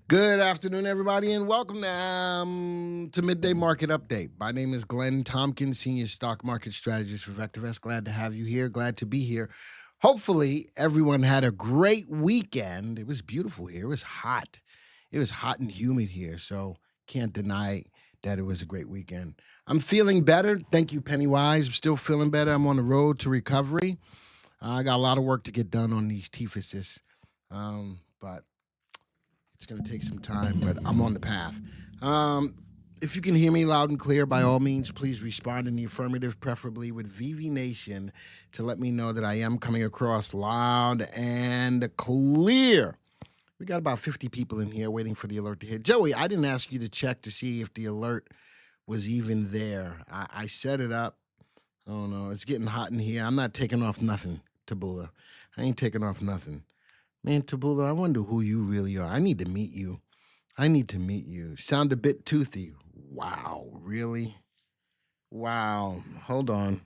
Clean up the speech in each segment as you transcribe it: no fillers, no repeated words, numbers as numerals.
Good afternoon, everybody, and welcome to Midday Market Update. My name is Glenn Tompkins, Senior Stock Market Strategist for VectorVest. Glad to have you here. Glad to be here. Hopefully, everyone had a great weekend. It was beautiful here. It was hot. It was hot and humid here, so can't deny that it was a great weekend. I'm feeling better. Thank you, Pennywise. I'm still feeling better. I'm on the road to recovery. I got a lot of work to get done on these teethuses, but it's going to take some time, but I'm on the path. If you can hear me loud and clear, by all means, please respond in the affirmative, preferably with VV Nation, to let me know that I am coming across loud and clear. We got about 50 people in here waiting for the alert to hit. Joey, I didn't ask you to check to see if the alert was even there. I set it up. Oh, no, it's getting hot in here. I'm not taking off nothing, Tabula. I ain't taking off nothing. Man, Tabula, I wonder who you really are. I need to meet you. Sound a bit toothy. Wow, really? Wow. Hold on.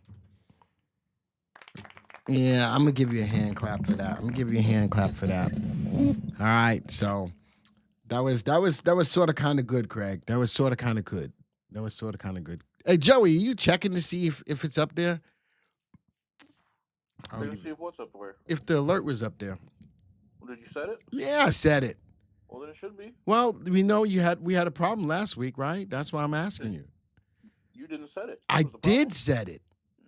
Yeah, I'm going to give you a hand clap for that. All right, so that was sort of kind of good, Craig. That was sort of kind of good. Hey, Joey, are you checking to see if it's up there? Check to see if what's up where? If the alert was up there. Did you set it? Yeah, I said it. Well, then it should be. Well, we know we had a problem last week, right? That's why I'm asking you. You didn't set it. I did set it.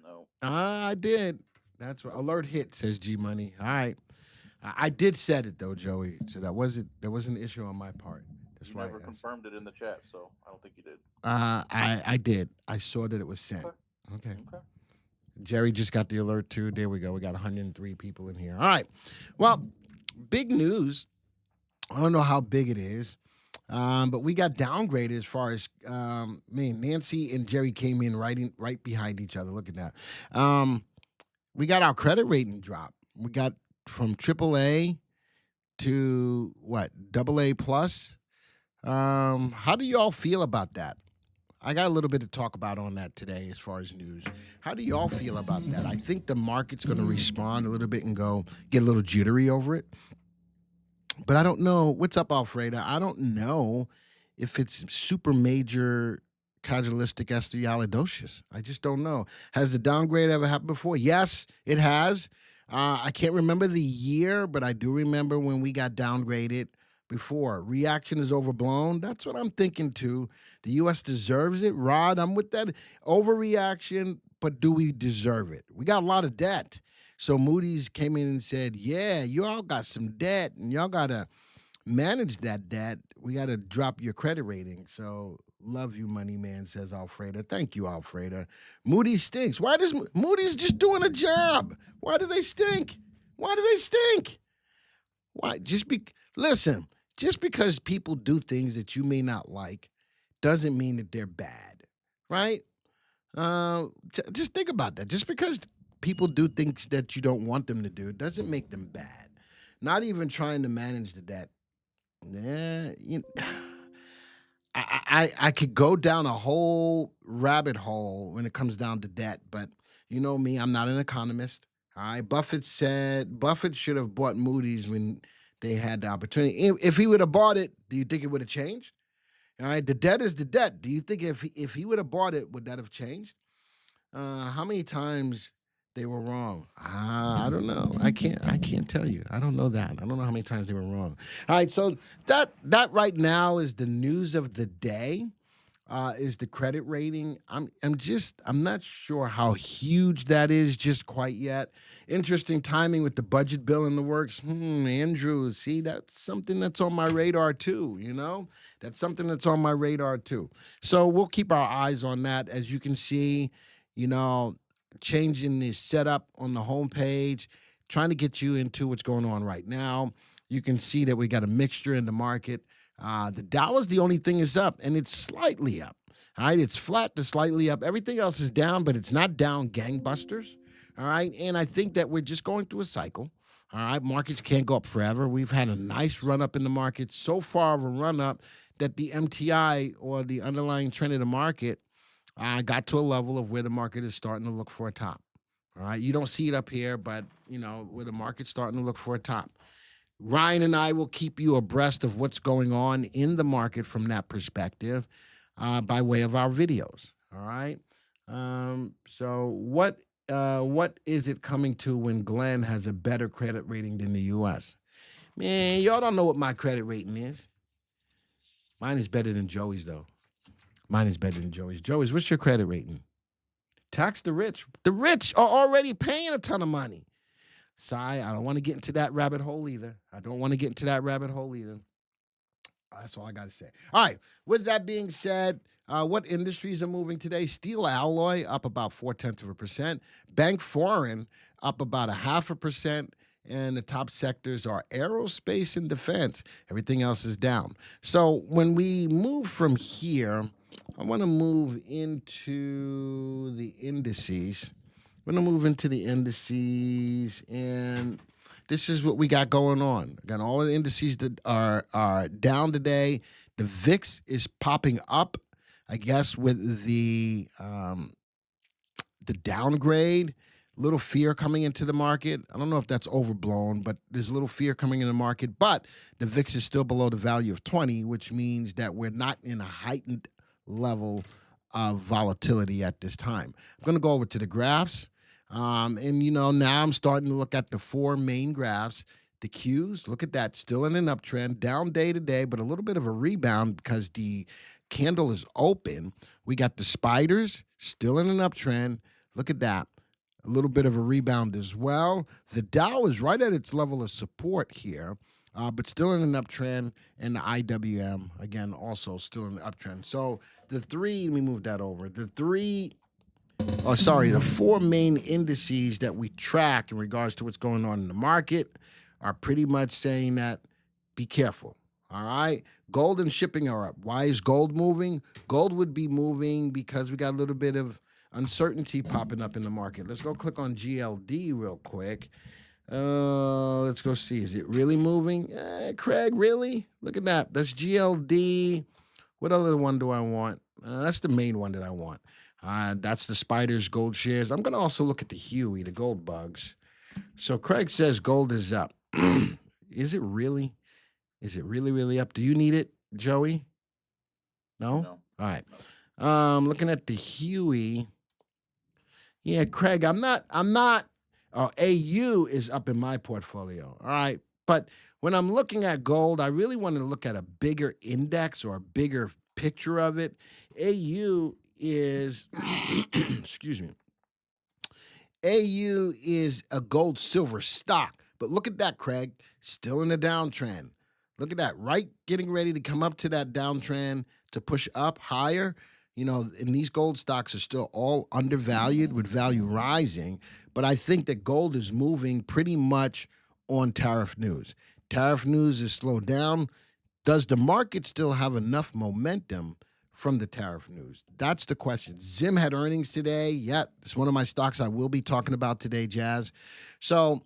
No. I did. That's what alert hit, says G Money. All right. I did set it though, Joey. So there was an issue on my part. That's you why never confirmed it in the chat, so I don't think you did. I did. I saw that it was sent. Okay. Jerry just got the alert too. There we go. We got 103 people in here. All right. Well, big news. I don't know how big it is, but we got downgraded as far as Nancy and Jerry came in right behind each other. Look at that. We got our credit rating drop. We got from AAA to what, AA plus. How do y'all feel about that? I got a little bit to talk about on that today as far as news. How do y'all feel about that? I think the market's going to respond a little bit and get a little jittery over it. But I don't know. What's up, Alfreda? I don't know if it's super major casualistic estrialidocious. I just don't know. Has the downgrade ever happened before? Yes, it has. I can't remember the year, but I do remember when we got downgraded before. Reaction is overblown. That's what I'm thinking too. The U.S. deserves it. Rod, I'm with that. Overreaction, but do we deserve it? We got a lot of debt. So Moody's came in and said, yeah, you all got some debt, and y'all got to manage that debt. We got to drop your credit rating. So love you, money man, says Alfreda. Thank you, Alfreda. Moody's stinks. Why does Moody's just doing a job? Why do they stink? Why? Listen, just because people do things that you may not like doesn't mean that they're bad, right? Just think about that. Just because people do things that you don't want them to do doesn't make them bad. Not even trying to manage the debt. Yeah, I could go down a whole rabbit hole when it comes down to debt, but you know me, I'm not an economist. All right, Buffett should have bought Moody's when they had the opportunity. If he would have bought it, do you think it would have changed? All right, the debt is the debt. Do you think if he would have bought it, would that have changed? How many times they were wrong? I don't know. I can't tell you. I don't know that. I don't know how many times they were wrong. All right, so that right now is the news of the day. Is the credit rating. I'm not sure how huge that is just quite yet. Interesting timing with the budget bill in the works. Andrew, see, that's something that's on my radar too, That's something that's on my radar too. So we'll keep our eyes on that. As you can see, changing the setup on the homepage, trying to get you into what's going on right now. You can see that we got a mixture in the market. The Dow is the only thing is up, and it's slightly up. All right, it's flat to slightly up. Everything else is down, but it's not down gangbusters. All right, and I think that we're just going through a cycle. All right, markets can't go up forever. We've had a nice run up in the market, so far of a run up that the MTI, or the underlying trend of the market, got to a level of where the market is starting to look for a top. All right, you don't see it up here, but where the market's starting to look for a top. Ryan and I will keep you abreast of what's going on in the market from that perspective by way of our videos. All right. So what is it coming to when Glenn has a better credit rating than the U.S.? Man, y'all don't know what my credit rating is. Mine is better than Joey's though. Mine is better than Joey's. Joey's, what's your credit rating? Tax the rich. The rich are already paying a ton of money. Sigh, I don't want to get into that rabbit hole either. That's all I got to say. All right. With that being said, what industries are moving today? Steel alloy up about 0.4%. Bank foreign up about 0.5%. And the top sectors are aerospace and defense. Everything else is down. So when we move from here, I want to move into the indices. And this is what we got going on. Got all the indices that are down today. The VIX is popping up, I guess, with the downgrade. Little fear coming into the market. I don't know if that's overblown, but there's a little fear coming in the market. But the VIX is still below the value of 20, which means that we're not in a heightened level of volatility at this time. I'm going to go over to the graphs. Now I'm starting to look at the four main graphs. The Qs, look at that, still in an uptrend, down day to day, but a little bit of a rebound because the candle is open. We got the spiders, still in an uptrend. Look at that. A little bit of a rebound as well. The Dow is right at its level of support here, but still in an uptrend. And the IWM, again, also still in the uptrend. So the three, let me move that over. The four main indices that we track in regards to what's going on in the market are pretty much saying that be careful. All right. Gold and shipping are up. Why is gold moving? Gold would be moving because we got a little bit of uncertainty popping up in the market. Let's go click on GLD real quick. Let's go see. Is it really moving? Craig, really? Look at that. That's GLD. What other one do I want? That's the main one that I want. That's the Spiders gold shares. I'm going to also look at the Huey, the gold bugs. So Craig says gold is up. Is it really? Is it really up? Do you need it, Joey? No? No. All right. Looking at the Huey. Yeah, Craig, I'm not. AU is up in my portfolio. All right. But when I'm looking at gold, I really want to look at a bigger index or a bigger picture of it. AU is, excuse me, AU is a gold silver stock. But look at that, Craig, still in the downtrend. Look at that, right? Getting ready to come up to that downtrend to push up higher. And these gold stocks are still all undervalued with value rising. But I think that gold is moving pretty much on tariff news. Tariff news is slowed down. Does the market still have enough momentum from the tariff news? That's the question. Zim had earnings today. Yeah, it's one of my stocks I will be talking about today, Jazz. So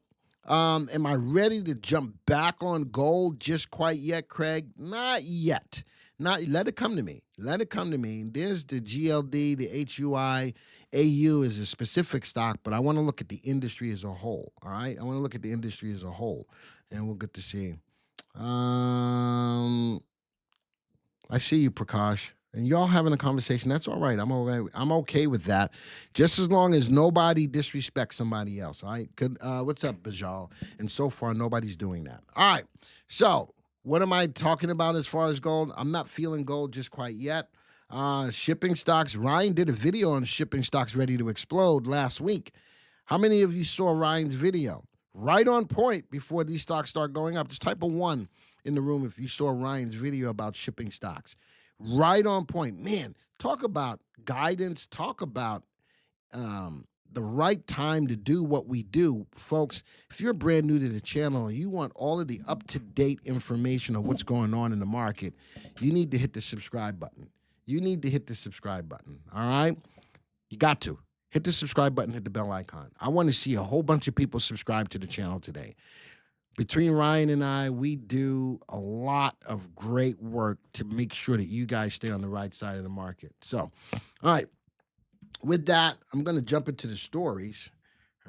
am I ready to jump back on gold just quite yet, Craig? Not yet. Let it come to me. There's the GLD, the HUI. AU is a specific stock, but I want to look at the industry as a whole. All right? I want to look at the industry as a whole, and we'll get to see. I see you, Prakash. And y'all having a conversation. That's all right. I'm okay with that. Just as long as nobody disrespects somebody else. All right? Good. What's up, Bajal? And so far, nobody's doing that. All right. So what am I talking about as far as gold? I'm not feeling gold just quite yet. Shipping stocks. Ryan did a video on shipping stocks ready to explode last week. How many of you saw Ryan's video? Right on point before these stocks start going up. Just type a 1 in the room if you saw Ryan's video about shipping stocks. Right on point. Man, talk about guidance. Talk about the right time to do what we do. Folks, if you're brand new to the channel and you want all of the up-to-date information of what's going on in the market, you need to hit the subscribe button. All right? You got to. Hit the subscribe button, hit the bell icon. I want to see a whole bunch of people subscribe to the channel today. Between Ryan and I, we do a lot of great work to make sure that you guys stay on the right side of the market. So, all right. With that, I'm going to jump into the stories.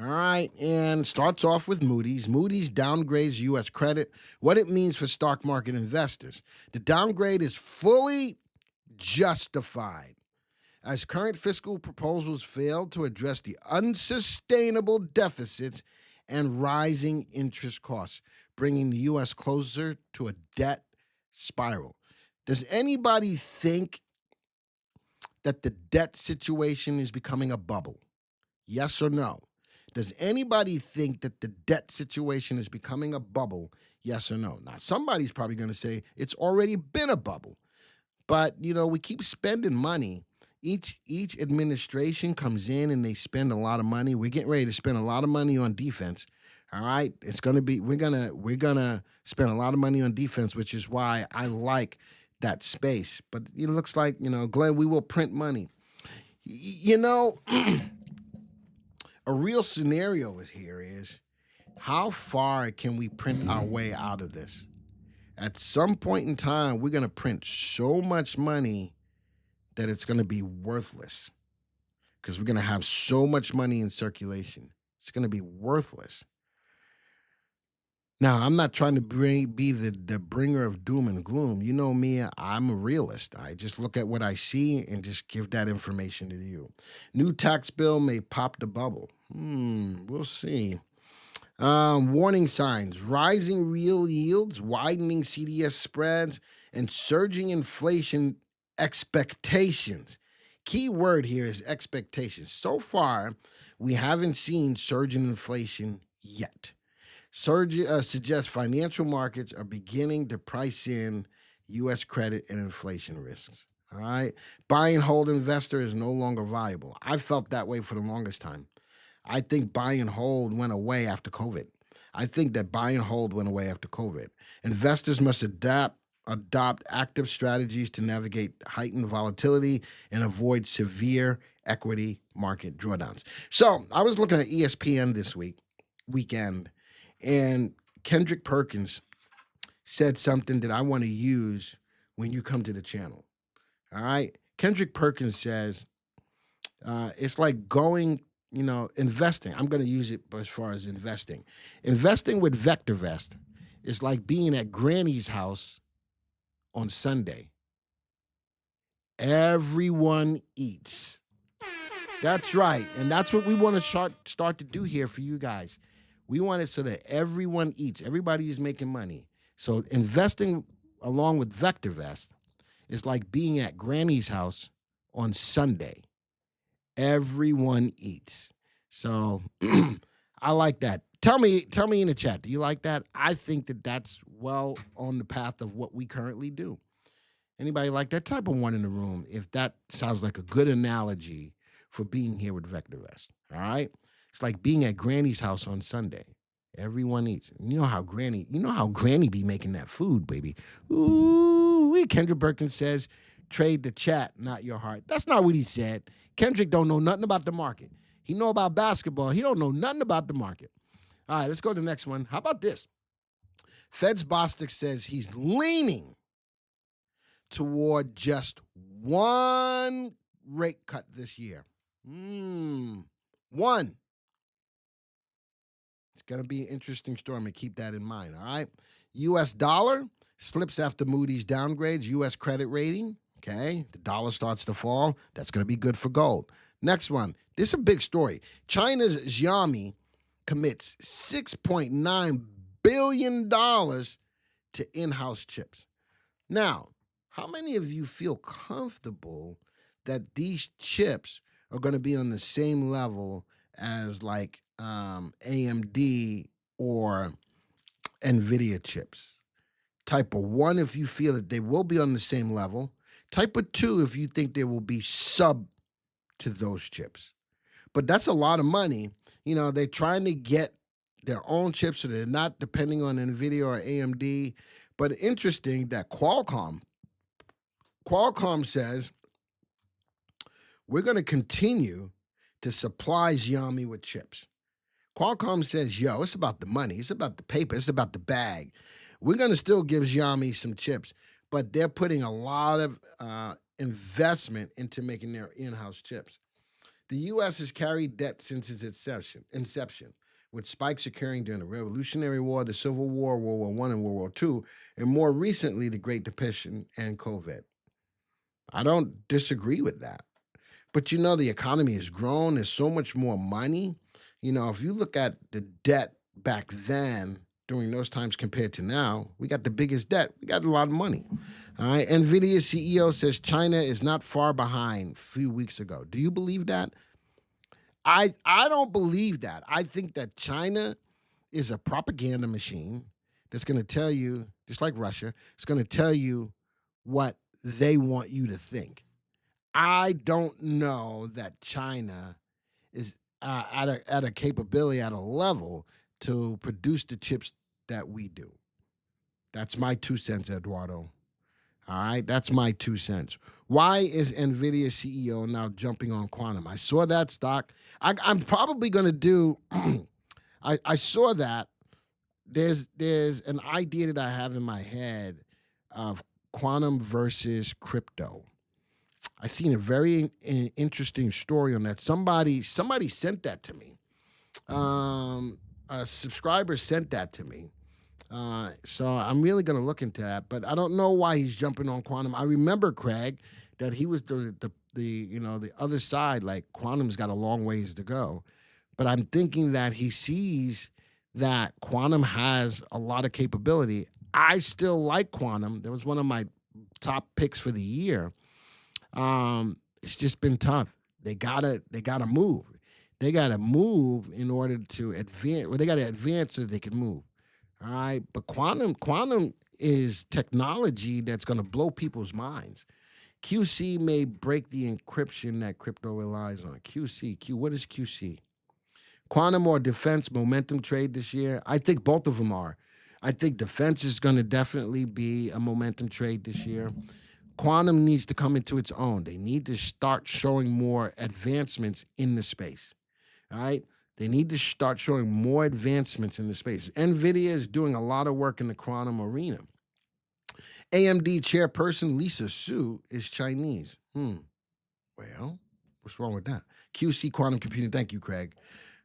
All right, and starts off with Moody's. Moody's downgrades U.S. credit, what it means for stock market investors. The downgrade is fully justified, as current fiscal proposals fail to address the unsustainable deficits and rising interest costs, bringing the U.S. closer to a debt spiral. Does anybody think that the debt situation is becoming a bubble? Yes or no? Does anybody think that the debt situation is becoming a bubble? Yes or no? Now, somebody's probably going to say it's already been a bubble. But, we keep spending money. Each administration comes in and they spend a lot of money. We're getting ready to spend a lot of money on defense. All right? It's going to be we're going to spend a lot of money on defense, which is why I like that space. But it looks like, Glenn, we will print money. A real scenario is how far can we print our way out of this? At some point in time, we're going to print so much money that it's going to be worthless, because we're going to have so much money in circulation. It's going to be worthless. Now, I'm not trying to be the bringer of doom and gloom. You know me, I'm a realist. I just look at what I see and just give that information to you. New tax bill may pop the bubble. We'll see. Warning signs: rising real yields, widening CDS spreads, and surging inflation expectations. Key word here is expectations. So far, we haven't seen surging inflation yet. Surge suggests financial markets are beginning to price in U.S. credit and inflation risks. All right? Buy and hold investor is no longer viable. I felt that way for the longest time. I think buy and hold went away after COVID. Investors must adopt active strategies to navigate heightened volatility and avoid severe equity market drawdowns. So I was looking at ESPN this weekend, and Kendrick Perkins said something that I want to use when you come to the channel. All right? Kendrick Perkins says, it's like going, investing. I'm going to use it as far as investing. Investing with VectorVest is like being at Granny's house on Sunday. Everyone eats. That's right. And that's what we want to start to do here for you guys. We want it so that everyone eats. Everybody is making money. So investing along with VectorVest is like being at Granny's house on Sunday. Everyone eats. So I like that. Tell me in the chat, do you like that? I think that that's well on the path of what we currently do. Anybody like that? Type of one in the room if that sounds like a good analogy for being here with VectorVest. All right? It's like being at Granny's house on Sunday. Everyone eats. You know how Granny be making that food, baby. Ooh, Kendrick Perkins says, trade the chat, not your heart. That's not what he said. Kendrick don't know nothing about the market. He know about basketball. He don't know nothing about the market. All right, let's go to the next one. How about this? Fed's Bostic says he's leaning toward just one rate cut this year. One. It's going to be an interesting story. I'm going to keep that in mind, all right? U.S. dollar slips after Moody's downgrades U.S. credit rating. Okay, the dollar starts to fall. That's going to be good for gold. Next one. This is a big story. China's Xiaomi commits $6.9 billion to in-house chips. Now, how many of you feel comfortable that these chips are going to be on the same level as like AMD or NVIDIA chips? Type of 1 if you feel that they will be on the same level. Type of 2 if you think they will be sub to those chips. But that's a lot of money. They're trying to get their own chips so they're not depending on NVIDIA or AMD. But interesting that Qualcomm says, we're going to continue to supply Xiaomi with chips. Qualcomm says, it's about the money. It's about the paper. It's about the bag. We're going to still give Xiaomi some chips, but they're putting a lot of investment into making their in-house chips. The U.S. has carried debt since its inception, with spikes occurring during the Revolutionary War, the Civil War, World War I, and World War II, and more recently, the Great Depression and COVID. I don't disagree with that. But the economy has grown. There's so much more money. If you look at the debt back then, during those times compared to now, we got the biggest debt. We got a lot of money. All right. NVIDIA CEO says China is not far behind a few weeks ago. Do you believe that? I don't believe that. I think that China is a propaganda machine that's going to tell you, just like Russia, it's going to tell you what they want you to think. I don't know that China is at a capability, at a level to produce the chips that we do. That's my 2 cents, Eduardo. All right, that's my 2 cents. Why is NVIDIA CEO now jumping on quantum? I saw that stock. I'm probably going to do. I saw that. There's an idea that I have in my head of quantum versus crypto. I seen a very interesting story on that. Somebody sent that to me. A subscriber sent that to me. So I'm really going to look into that, but I don't know why he's jumping on quantum. I remember, Craig, that he was the other side. Like, quantum's got a long ways to go, but I'm thinking that he sees that quantum has a lot of capability. I still like quantum. That was one of my top picks for the year. It's just been tough. They gotta move. They gotta move in order to advance. Well, they gotta advance so they can move. All right, but quantum is technology that's going to blow people's minds. QC may break the encryption that crypto relies on. What is QC? Quantum or defense momentum trade this year? I think both of them are. I think defense is going to definitely be a momentum trade this year. Quantum needs to come into its own. They need to start showing more advancements in the space. All right? They need to start showing more advancements in the space. NVIDIA is doing a lot of work in the quantum arena. AMD chairperson Lisa Su is Chinese. Well, what's wrong with that? QC quantum computing. Thank you, Craig.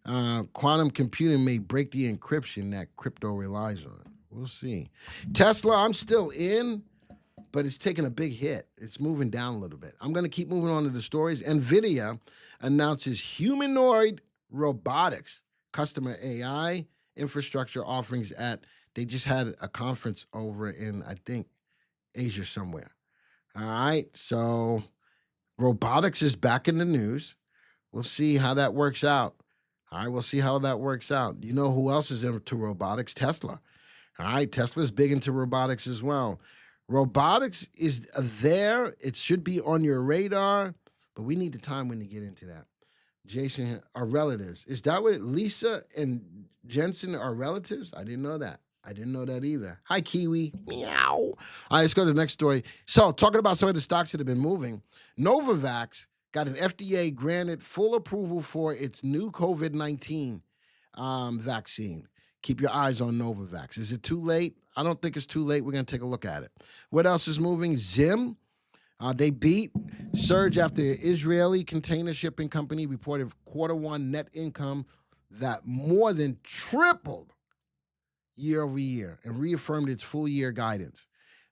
Quantum computing may break the encryption that crypto relies on. We'll see. Tesla, I'm still in, but it's taking a big hit. It's moving down a little bit. I'm going to keep moving on to the stories. NVIDIA announces humanoid robotics, customer AI infrastructure offerings they just had a conference over in, I think, Asia somewhere. All right. So robotics is back in the news. We'll see how that works out. All right. We'll see how that works out. You know who else is into robotics? Tesla. All right. Tesla's big into robotics as well. Robotics is there. It should be on your radar, but we need the time when to get into that. Jason, are relatives. Is that what Lisa and Jensen are relatives? I didn't know that. I didn't know that either. Hi, Kiwi. Meow. All right, let's go to the next story. So, talking about some of the stocks that have been moving, Novavax got an FDA granted full approval for its new COVID-19 vaccine. Keep your eyes on Novavax. Is it too late? I don't think it's too late. We're going to take a look at it. What else is moving? Zim. They beat surge after the Israeli container shipping company reported Q1 net income that more than tripled year over year and reaffirmed its full year guidance.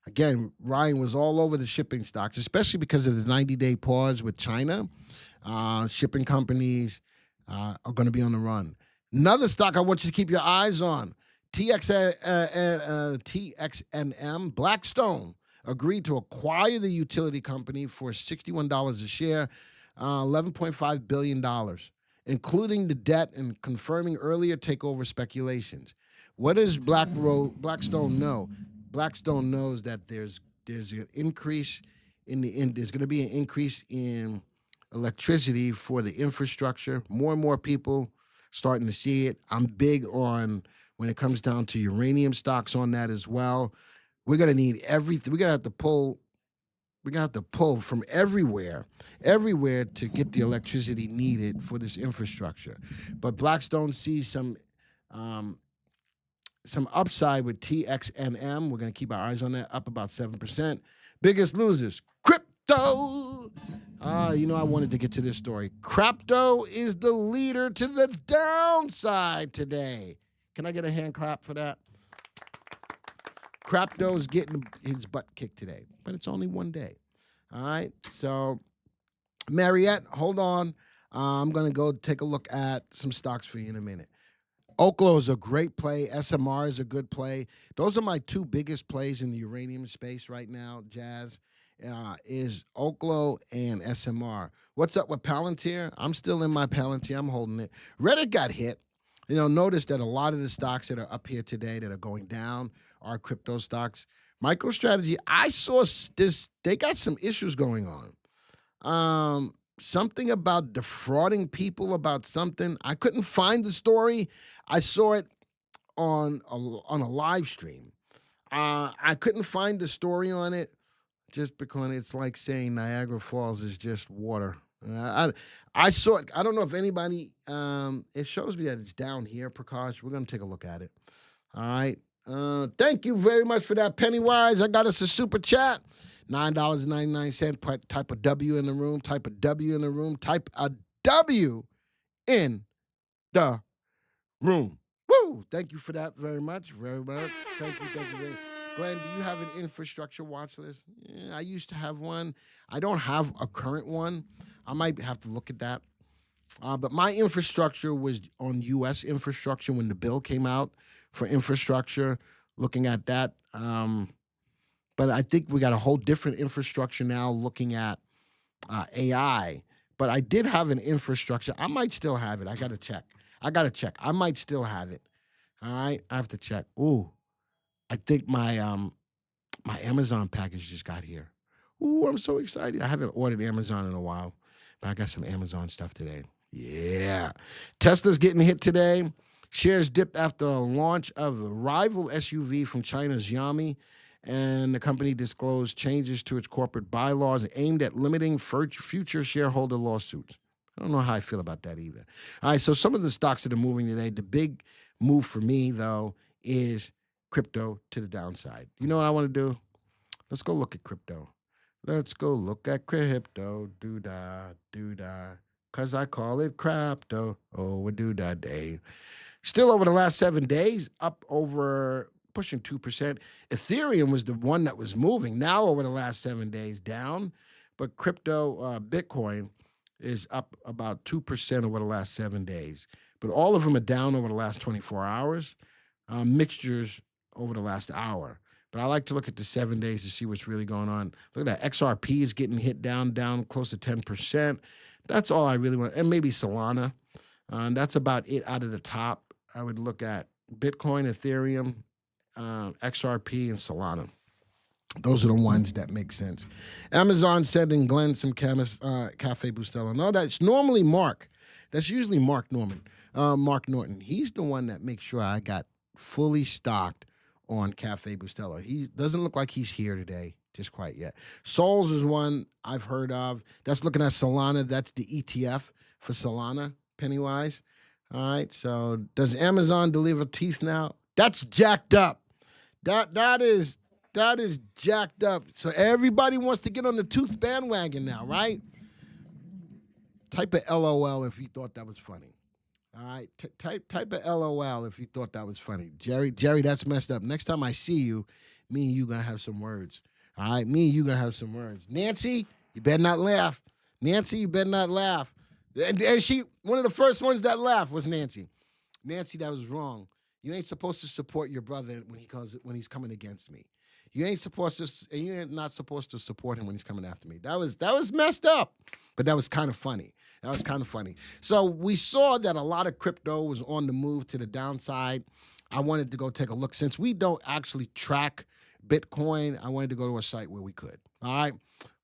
Again, Ryan was all over the shipping stocks, especially because of the 90-day pause with China. Shipping companies are going to be on the run. Another stock I want you to keep your eyes on, TXNM, Blackstone agreed to acquire the utility company for $61 a share, $11.5 billion, including the debt and confirming earlier takeover speculations. What does Blackstone know? Blackstone knows that there's an increase there's going to be an increase in electricity for the infrastructure. More and more people starting to see it. I'm big on when it comes down to uranium stocks on that as well. We're going to need everything. We're going to have to pull from everywhere to get the electricity needed for this infrastructure. But Blackstone sees some upside with TXNM. We're going to keep our eyes on that, up about 7%. Biggest losers, crypto. I wanted to get to this story. Crypto is the leader to the downside today. Can I get a hand clap for that? Crypto's getting his butt kicked today, but it's only one day. All right. So, Mariette, hold on. I'm going to go take a look at some stocks for you in a minute. Oklo is a great play. SMR is a good play. Those are my two biggest plays in the uranium space right now, Jazz, is Oklo and SMR. What's up with Palantir? I'm still in my Palantir. I'm holding it. Reddit got hit. Notice that a lot of the stocks that are up here today that are going down are crypto stocks. MicroStrategy, I saw this. They got some issues going on. Something about defrauding people about something. I couldn't find the story. I saw it on a live stream. I couldn't find the story on it just because it's like saying Niagara Falls is just water. I saw it. I don't know if anybody, it shows me that it's down here, Prakash. We're going to take a look at it. All right. Thank you very much for that, Pennywise. I got us a super chat. $9.99. Type a W in the room. Type a W in the room. Type a W in the room. Woo! Thank you for that very much. Very much. Thank you. Very much. Glenn, do you have an infrastructure watch list? Yeah, I used to have one. I don't have a current one. I might have to look at that. But my infrastructure was on U.S. infrastructure when the bill came out for infrastructure, looking at that. But I think we got a whole different infrastructure now looking at AI. But I did have an infrastructure. I might still have it. I got to check. I might still have it. All right. I have to check. Ooh, I think my my Amazon package just got here. Ooh, I'm so excited. I haven't ordered Amazon in a while, but I got some Amazon stuff today. Yeah. Tesla's getting hit today. Shares dipped after the launch of a rival SUV from China's Xiaomi, and the company disclosed changes to its corporate bylaws aimed at limiting future shareholder lawsuits. I don't know how I feel about that either. All right, so some of the stocks that are moving today, the big move for me, though, is crypto to the downside. You know what I want to do? Let's go look at crypto. Let's go look at crypto. Doo-dah, doo-dah, because I call it crypto. Oh, a doo-dah day. Still over the last 7 days, up over pushing 2%. Ethereum was the one that was moving. Now over the last 7 days, down. But crypto, Bitcoin, is up about 2% over the last 7 days. But all of them are down over the last 24 hours. Mixtures over the last hour. But I like to look at the 7 days to see what's really going on. Look at that. XRP is getting hit down close to 10%. That's all I really want. And maybe Solana. That's about it out of the top. I would look at Bitcoin, Ethereum, XRP, and Solana. Those are the ones that make sense. Amazon sending Glenn some Cafe Bustelo. No, that's normally Mark. That's usually Mark Norton. He's the one that makes sure I got fully stocked on Cafe Bustelo. He doesn't look like he's here today, just quite yet. Souls is one I've heard of. That's looking at Solana. That's the ETF for Solana, Pennywise. All right, so does Amazon deliver teeth now? That's jacked up. That is jacked up. So everybody wants to get on the tooth bandwagon now, right? Type a LOL if you thought that was funny. All right, type a LOL if you thought that was funny. Jerry, that's messed up. Next time I see you, me and you gonna have some words. All right, me and you gonna have some words. Nancy, you better not laugh. Nancy, you better not laugh. And she, one of the first ones that laughed was Nancy. Nancy, that was wrong. You ain't supposed to support your brother when he's coming against me. You're not supposed to support him when he's coming after me. That was messed up, but that was kind of funny. So we saw that a lot of crypto was on the move to the downside. I wanted to go take a look. Since we don't actually track Bitcoin, I wanted to go to a site where we could. All right.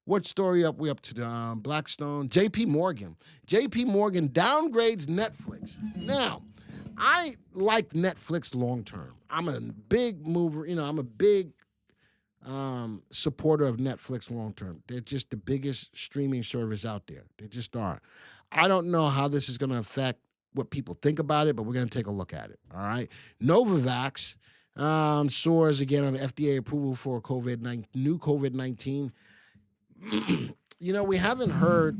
What story up? We up to the Blackstone. JP Morgan downgrades Netflix. Now, I like Netflix long term. I'm a big mover. I'm a big supporter of Netflix long term. They're just the biggest streaming service out there. They just are. I don't know how this is going to affect what people think about it, but we're going to take a look at it. All right. Novavax soars again on FDA approval for new COVID-19. we haven't heard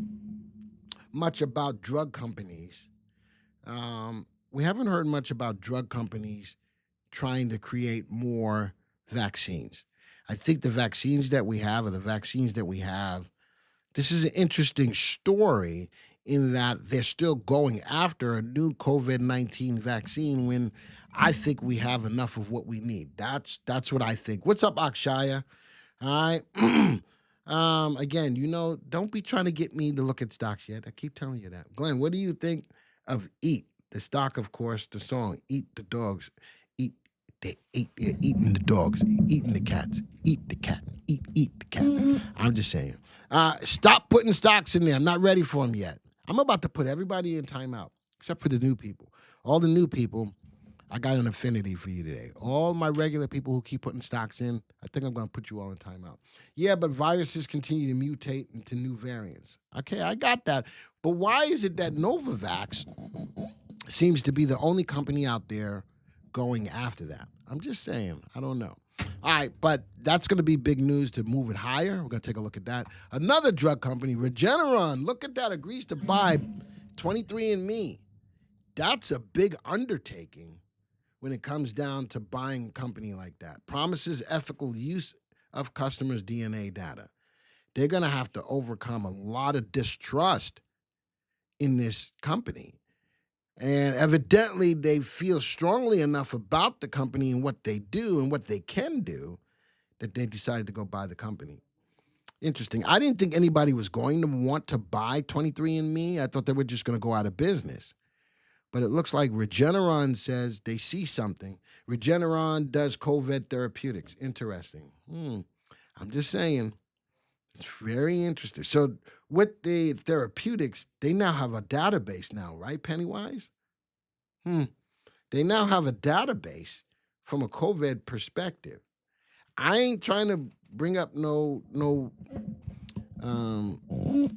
much about drug companies. We haven't heard much about drug companies trying to create more vaccines. I think the vaccines that we have, this is an interesting story in that they're still going after a new COVID-19 vaccine when I think we have enough of what we need. That's what I think. What's up, Akshaya? All right. Again, don't be trying to get me to look at stocks yet. I keep telling you that. Glenn, what do you think of Eat? The stock, of course, the song, Eat the Dogs. Eat, eating the dogs, eating the cats, eat the cat, eat the cat. I'm just saying. Stop putting stocks in there. I'm not ready for them yet. I'm about to put everybody in timeout, except for the new people. All the new people, I got an affinity for you today. All my regular people who keep putting stocks in, I think I'm going to put you all in timeout. Yeah, but viruses continue to mutate into new variants. Okay, I got that. But why is it that Novavax seems to be the only company out there going after that? I'm just saying. I don't know. All right, but that's going to be big news to move it higher. We're going to take a look at that. Another drug company, Regeneron, look at that, agrees to buy 23andMe. That's a big undertaking when it comes down to buying a company like that. Promises ethical use of customers' DNA data. They're going to have to overcome a lot of distrust in this company. And evidently, they feel strongly enough about the company and what they do and what they can do that they decided to go buy the company. Interesting. I didn't think anybody was going to want to buy 23andMe. I thought they were just going to go out of business. But it looks like Regeneron says they see something. Regeneron does COVID therapeutics. Interesting. I'm just saying. It's very interesting. So with the therapeutics, they now have a database now, right, Pennywise? They now have a database from a COVID perspective. I ain't trying to bring up no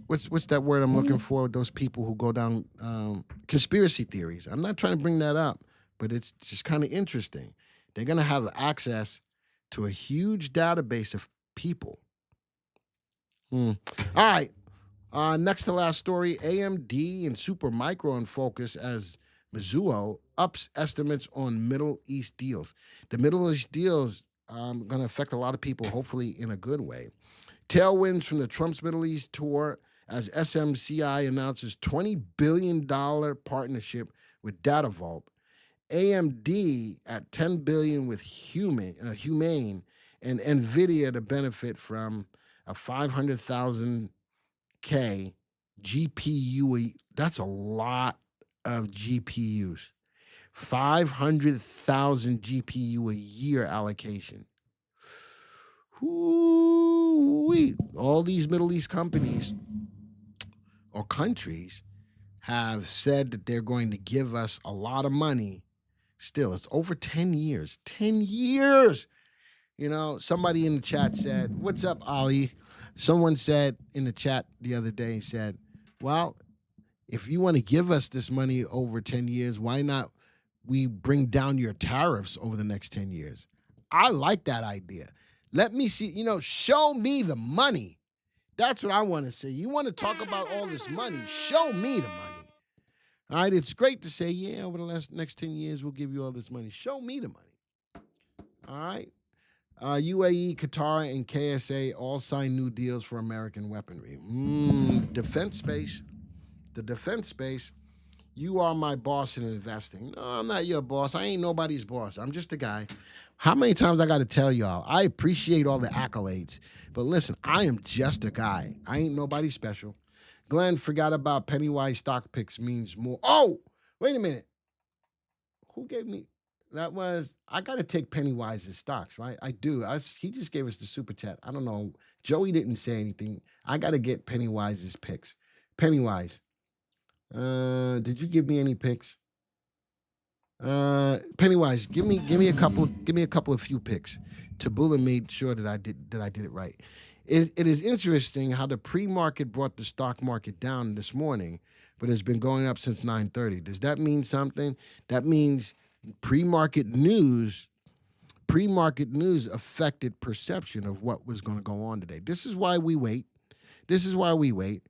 what's that word I'm looking for? Those people who go down conspiracy theories. I'm not trying to bring that up, but it's just kind of interesting. They're going to have access to a huge database of people. All right. Next to last story, AMD and Supermicro in focus as Mizuho ups estimates on Middle East deals. The Middle East deals going to affect a lot of people, hopefully in a good way. Tailwinds from the Trump's Middle East tour as SMCI announces $20 billion partnership with DataVault. AMD at $10 billion with Humane, and NVIDIA to benefit from a 500,000 GPU. That's a lot of GPUs. 500,000 GPU a year allocation. Whoo-wee. All these Middle East companies or countries have said that they're going to give us a lot of money. Still, it's over 10 years. 10 years! Somebody in the chat said, what's up, Ali? Someone said in the chat the other day, said, well, if you want to give us this money over 10 years, why not we bring down your tariffs over the next 10 years? I like that idea. Let me see, show me the money. That's what I want to say. You want to talk about all this money, show me the money. All right, it's great to say, yeah, over the next 10 years, we'll give you all this money. Show me the money. All right. UAE, Qatar, and KSA all signed new deals for American weaponry. Defense space. The defense space. You are my boss in investing. No, I'm not your boss. I ain't nobody's boss. I'm just a guy. How many times I got to tell y'all? I appreciate all the accolades. But listen, I am just a guy. I ain't nobody special. Glenn forgot about Pennywise stock picks means more. Oh, wait a minute. Who gave me? That was, I got to take Pennywise's stocks, right? I do. He just gave us the super chat. I don't know. Joey didn't say anything. I got to get Pennywise's picks. Pennywise, did you give me any picks? Pennywise, give me a couple of few picks. Tabula made sure that I did it right. It is interesting how the pre-market brought the stock market down this morning, but it's been going up since 9:30. Does that mean something? That means pre-market news affected perception of what was going to go on today. This is why we wait. This is why we wait.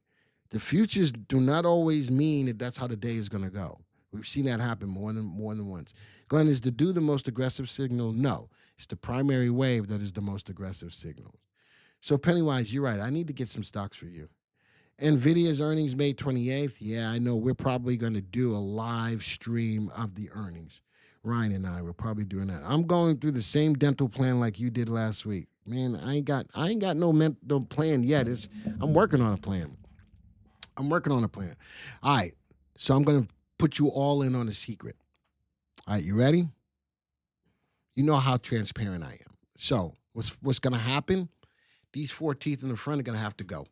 The futures do not always mean that that's how the day is going to go. We've seen that happen more than once. Glenn, is the do the most aggressive signal? No. It's the primary wave that is the most aggressive signal. So Pennywise, you're right. I need to get some stocks for you. NVIDIA's earnings May 28th. Yeah, I know we're probably going to do a live stream of the earnings. Ryan and I, we're probably doing that. I'm going through the same dental plan like you did last week. Man, I ain't got no plan yet. I'm working on a plan. All right. So I'm going to put you all in on a secret. All right, you ready? You know how transparent I am. So what's going to happen? These 4 teeth in the front are going to have to go.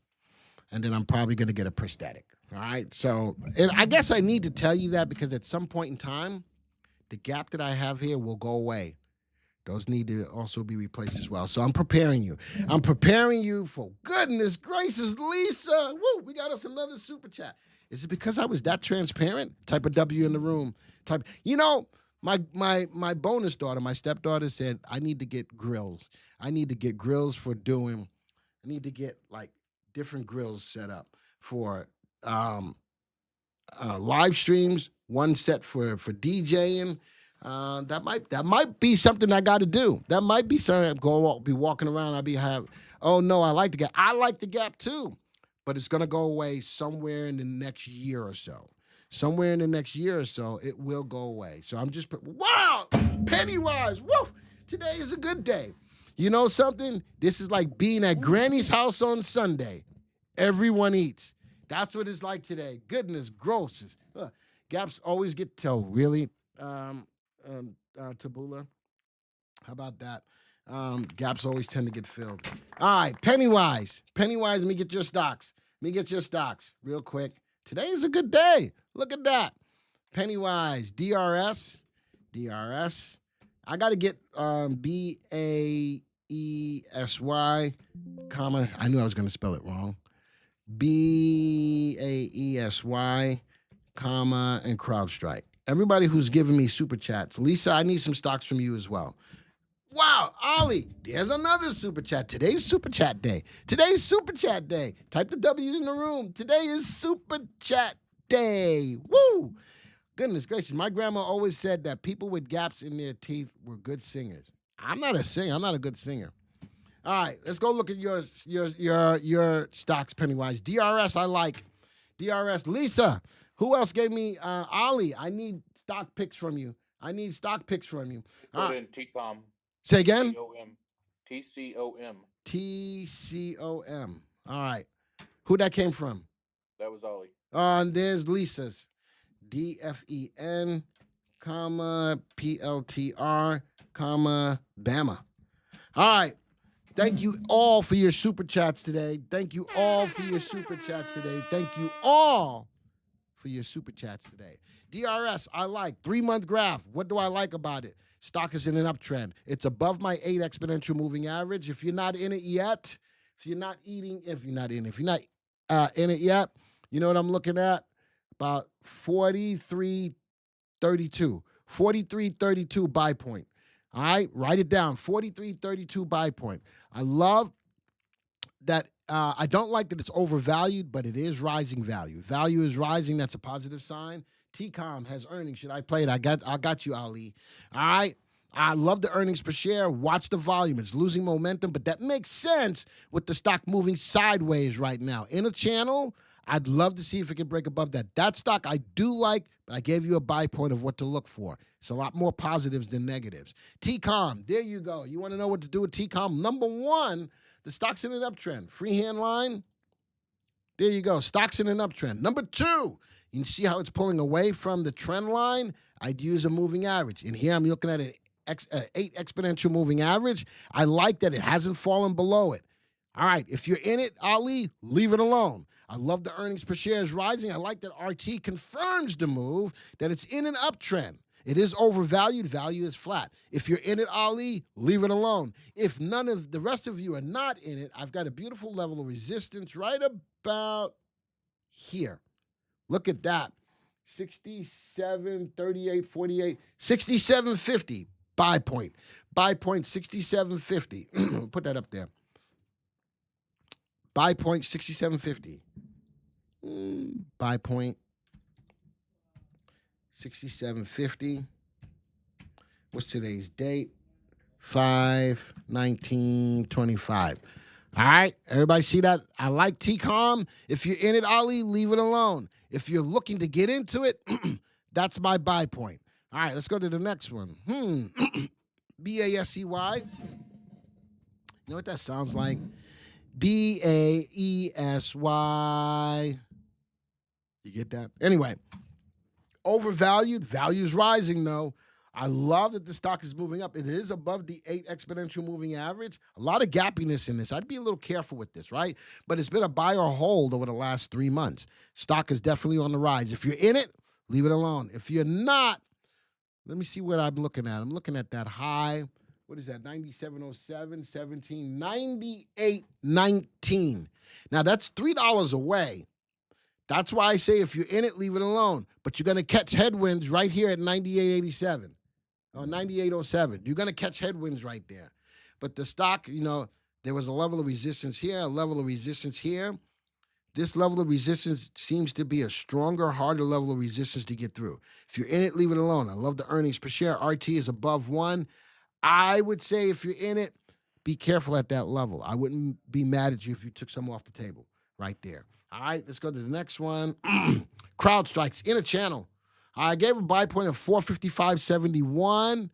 And then I'm probably going to get a prosthetic. All right. So, and I guess I need to tell you that because at some point in time, the gap that I have here will go away. Those need to also be replaced as well. So I'm preparing you. I'm preparing you for goodness gracious, Lisa. Woo, we got us another super chat. Is it because I was that transparent? Type of W in the room. My bonus daughter, my stepdaughter said, I need to get grills. I need to get like different grills set up for live streams, one set for DJing. That might be something I got to do. That might be something be walking around. Oh no, I like the gap. I like the gap too, but it's gonna go away somewhere in the next year or so. It will go away. So I'm just wow, Pennywise. Woo! Today is a good day. You know something? This is like being at Granny's house on Sunday. Everyone eats. That's what it's like today. Goodness gracious. Gaps always get told. Really? Tabula? How about that? Gaps always tend to get filled. All right, Pennywise. Let me get your stocks. Real quick. Today is a good day. Look at that. Pennywise, DRS. I got to get BAESY, comma. I knew I was going to spell it wrong. BAESY, comma, and CrowdStrike. Everybody who's giving me super chats. Lisa, I need some stocks from you as well. Wow, Ollie, there's another super chat. Today's super chat day. Type the W in the room. Today is super chat day. Woo! Goodness gracious. My grandma always said that people with gaps in their teeth were good singers. I'm not a singer. I'm not a good singer. All right, let's go look at your stocks, Pennywise. DRS, I like. DRS, Lisa. Who else gave me Ollie? I need stock picks from you. Put in TCOM. Say again? TCOM. TCOM. All right. Who that came from? That was Ollie. And there's Lisa's. DFEN, comma, PLTR, comma, Bama. All right. Thank you all for your super chats today. DRS, I like. 3-month graph. What do I like about it? Stock is in an uptrend. It's above my 8 exponential moving average. If you're not in it yet, in it yet, you know what I'm looking at? About 43.32. 43.32 buy point. All right, write it down. 43.32 buy point. I love that. I don't like that it's overvalued, but it is rising value. Value is rising. That's a positive sign. TCOM has earnings. Should I play it? I got you, Ali. All right. I love the earnings per share. Watch the volume. It's losing momentum, but that makes sense with the stock moving sideways right now. In a channel, I'd love to see if it can break above that. That stock I do like, but I gave you a buy point of what to look for. It's a lot more positives than negatives. TCOM, there you go. You want to know what to do with TCOM? Number 1, the stock's in an uptrend. Freehand line, there you go. Stock's in an uptrend. Number 2, you can see how it's pulling away from the trend line. I'd use a moving average. And here I'm looking at an 8 exponential moving average. I like that it hasn't fallen below it. All right, if you're in it, Ali, leave it alone. I love the earnings per share is rising. I like that RT confirms the move, that it's in an uptrend. It is overvalued. Value is flat. If you're in it, Ali, leave it alone. If none of the rest of you are not in it, I've got a beautiful level of resistance right about here. Look at that. 67, 38, 48, 67.50. Buy point. Buy point 67.50. Put that up there. Buy point 67.50. Buy point 67.50. What's today's date? 5/19/25. All right, everybody see that? I like TCOM. If you're in it, Ali, leave it alone. If you're looking to get into it, that's my buy point. All right, let's go to the next one. BASEY. You know what that sounds like? BAESY. You get that? Anyway, overvalued. Value's rising, though. I love that the stock is moving up. It is above the 8 exponential moving average. A lot of gappiness in this. I'd be a little careful with this, right? But it's been a buy or hold over the last 3 months. Stock is definitely on the rise. If you're in it, leave it alone. If you're not, let me see what I'm looking at. I'm looking at that high. What is that? 97.07, 17, 98.19. Now, that's $3 away. That's why I say if you're in it, leave it alone. But you're going to catch headwinds right here at 98.87 or 98.07. You're going to catch headwinds right there. But the stock, there was a level of resistance here, a level of resistance here. This level of resistance seems to be a stronger, harder level of resistance to get through. If you're in it, leave it alone. I love the earnings per share. RT is above 1. I would say if you're in it, be careful at that level. I wouldn't be mad at you if you took some off the table right there. All right, let's go to the next one. CrowdStrike's in a channel. I gave a buy point of 455.71,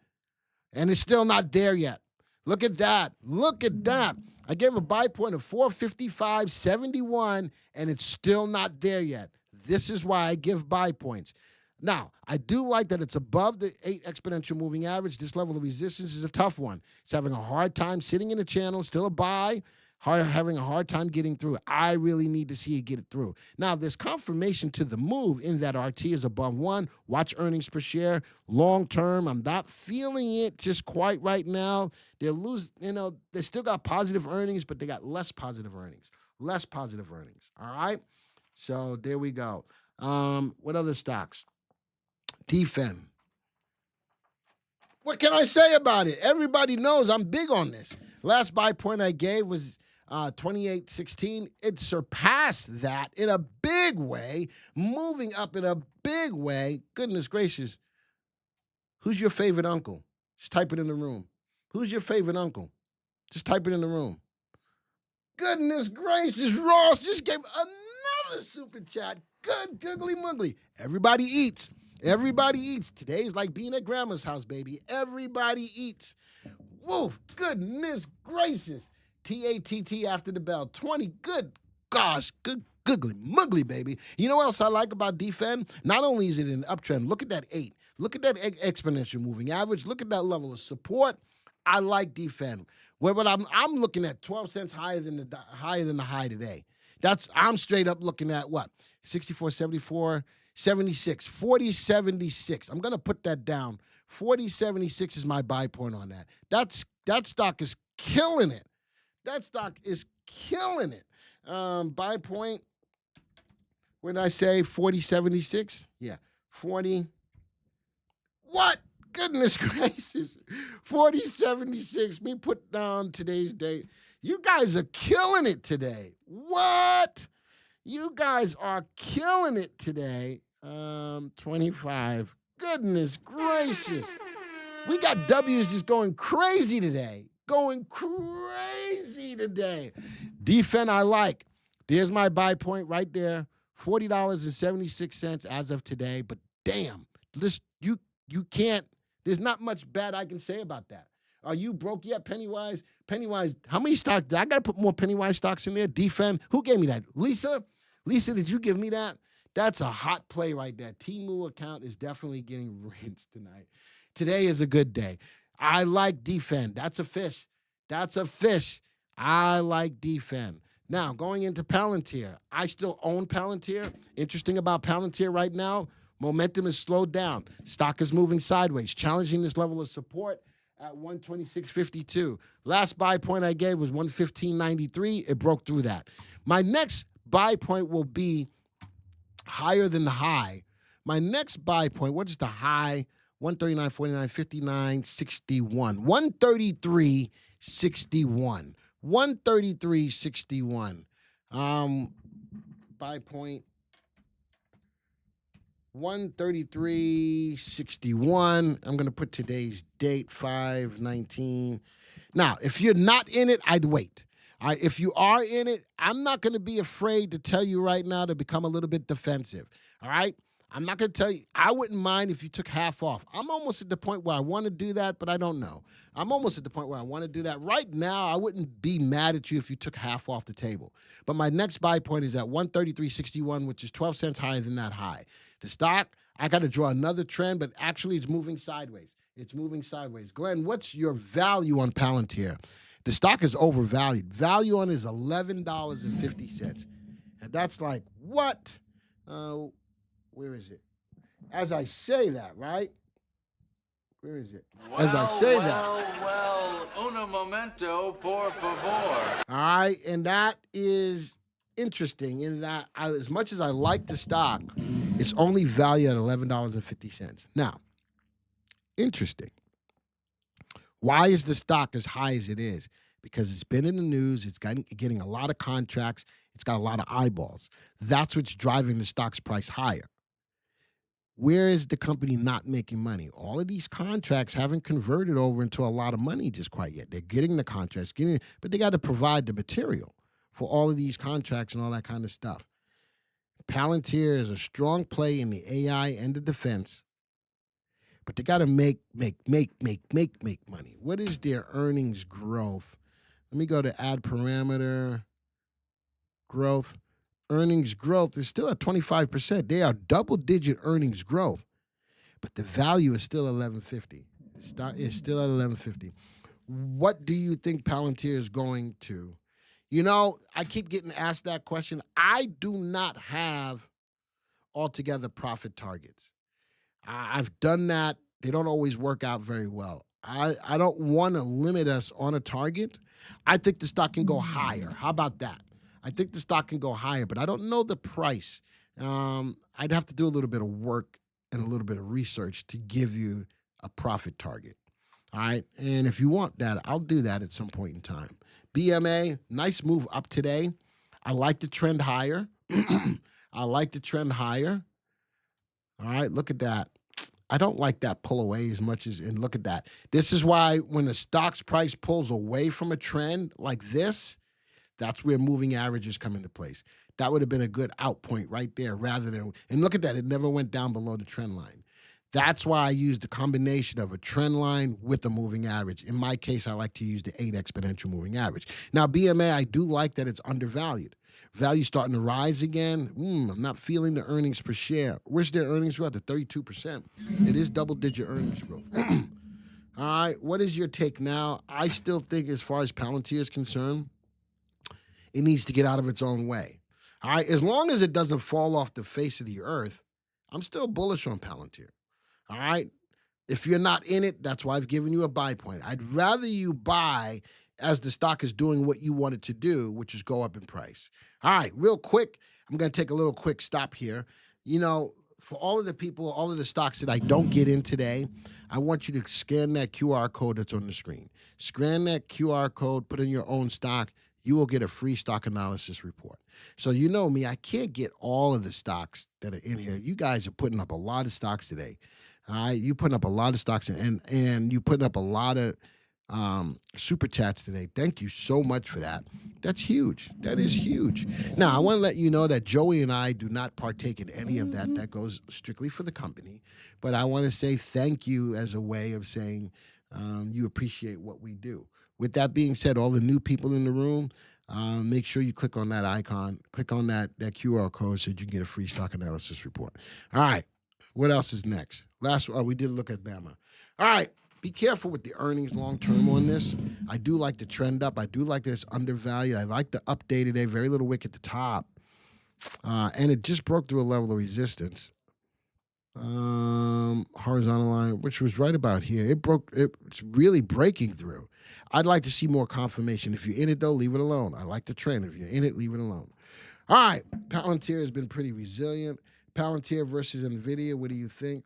and it's still not there yet. Look at that. Look at that. I gave a buy point of 455.71, and it's still not there yet. This is why I give buy points. Now, I do like that it's above the 8 exponential moving average. This level of resistance is a tough one. It's having a hard time sitting in the channel, still a buy, having a hard time getting through. I really need to see it get it through. Now, there's confirmation to the move in that RT is above 1. Watch earnings per share. Long term, I'm not feeling it just quite right now. They still got positive earnings, but they got less positive earnings. Less positive earnings. All right? So there we go. What other stocks? DFEN. What can I say about it? Everybody knows I'm big on this. Last buy point I gave was 28.16. It surpassed that in a big way, moving up in a big way. Goodness gracious. Who's your favorite uncle? Just type it in the room. Who's your favorite uncle? Just type it in the room. Goodness gracious, Ross just gave another super chat. Good googly muggly. Everybody eats. Everybody eats. Today's like being at grandma's house, baby. Everybody eats. Whoa, goodness gracious. TATT after the bell. 20. Good gosh. Good googly muggly, baby. You know what else I like about DFEN? Not only is it an uptrend, look at that 8. Look at that exponential moving average. Look at that level of support. I like DFEN. What I'm looking at 12 cents higher than the high today. I'm straight up looking at what? 64.74. 76, 40.76. I'm going to put that down. 40.76 is my buy point on that. That stock is killing it. That stock is killing it. Buy point, what did I say? 40.76? Yeah, 40. What? Goodness gracious. 40.76. Me put down today's date. You guys are killing it today. What? You guys are killing it today. 25. Goodness gracious. We got W's just going crazy today. Going crazy today. DFEN I like. There's my buy point right there. $40.76 as of today. But damn, you can't. There's not much bad I can say about that. Are you broke yet, Pennywise? Pennywise, how many stocks? I got to put more Pennywise stocks in there. DFEN. Who gave me that? Lisa? Lisa, did you give me that? That's a hot play right there. Temu account is definitely getting rinsed tonight. Today is a good day. I like DFEN. That's a fish. That's a fish. I like DFEN. Now, going into Palantir. I still own Palantir. Interesting about Palantir right now, momentum is slowed down. Stock is moving sideways, challenging this level of support at 126.52. Last buy point I gave was 115.93. It broke through that. My next buy point will be higher than the high. My next buy point, what is the high? 139.49, 59.61. 133.61. 133.61. Buy point 133.61. I'm going to put today's date 5/19. Now, if you're not in it, I'd wait. All right, if you are in it, I'm not going to be afraid to tell you right now to become a little bit defensive. All right? I'm not going to tell you. I wouldn't mind if you took half off. I'm almost at the point where I want to do that, but I don't know. I'm almost at the point where I want to do that. Right now, I wouldn't be mad at you if you took half off the table. But my next buy point is at 133.61, which is 12 cents higher than that high. The stock, I got to draw another trend, but actually it's moving sideways. It's moving sideways. Glenn, what's your value on Palantir? The stock is overvalued. Value on is $11.50. And that's like, what? Where is it? As I say that, right? Where is it? As I say that. Well, uno momento, por favor. All right, and that is interesting in that as much as I like the stock, it's only valued at $11.50. Now, interesting. Why is the stock as high as it is? Because it's been in the news, it's getting a lot of contracts, it's got a lot of eyeballs. That's what's driving the stock's price higher. Where is the company not making money? All of these contracts haven't converted over into a lot of money just quite yet. They're getting the contracts, but they got to provide the material for all of these contracts and all that kind of stuff. Palantir is a strong play in the AI and the defense, but they got to make money. What is their earnings growth? Let me go to add parameter growth. Earnings growth is still at 25%. They are double-digit earnings growth, but the value is still $11.50. It's still at $11.50. What do you think Palantir is going to? You know, I keep getting asked that question. I do not have altogether profit targets. I've done that. They don't always work out very well. I don't want to limit us on a target. I think the stock can go higher. How about that? I think the stock can go higher, but I don't know the price. I'd have to do a little bit of work and a little bit of research to give you a profit target. All right. And if you want that, I'll do that at some point in time. BMA, nice move up today. I like the trend higher. I like the trend higher. All right. Look at that. I don't like that pull away as much as, and look at that. This is why when the stock's price pulls away from a trend like this, that's where moving averages come into place. That would have been a good out point right there rather than, and look at that, it never went down below the trend line. That's why I use the combination of a trend line with a moving average. In my case, I like to use the 8 exponential moving average. Now, BMA, I do like that it's undervalued. Value starting to rise again. I'm not feeling the earnings per share. Where's their earnings growth? At 32%. It is double-digit earnings growth. All right, what is your take now? I still think as far as Palantir is concerned, it needs to get out of its own way. All right, as long as it doesn't fall off the face of the earth, I'm still bullish on Palantir. All right, if you're not in it, that's why I've given you a buy point. I'd rather you buy as the stock is doing what you want it to do, which is go up in price. All right, real quick, I'm going to take a little quick stop here. You know, for all of the people, all of the stocks that I don't get in today, I want you to scan that QR code that's on the screen. Scan that QR code, put in your own stock. You will get a free stock analysis report. So you know me, I can't get all of the stocks that are in here. You guys are putting up a lot of stocks today. All right, you putting up a lot of stocks and you putting up a lot of super chats today. Thank you so much for that. That's huge. That is huge. Now, I want to let you know that Joey and I do not partake in any of that. That goes strictly for the company. But I want to say thank you as a way of saying you appreciate what we do. With that being said, all the new people in the room, make sure you click on that icon, click on that QR code so you can get a free stock analysis report. All right. What else is next? We did look at Bama. All right. Be careful with the earnings long term on this. I do like the trend up. I do like that it's undervalued. I like the update today. Very little wick at the top. And it just broke through a level of resistance. Horizontal line, which was right about here. It's really breaking through. I'd like to see more confirmation. If you're in it, though, leave it alone. I like the trend. If you're in it, leave it alone. All right. Palantir has been pretty resilient. Palantir versus NVIDIA, what do you think?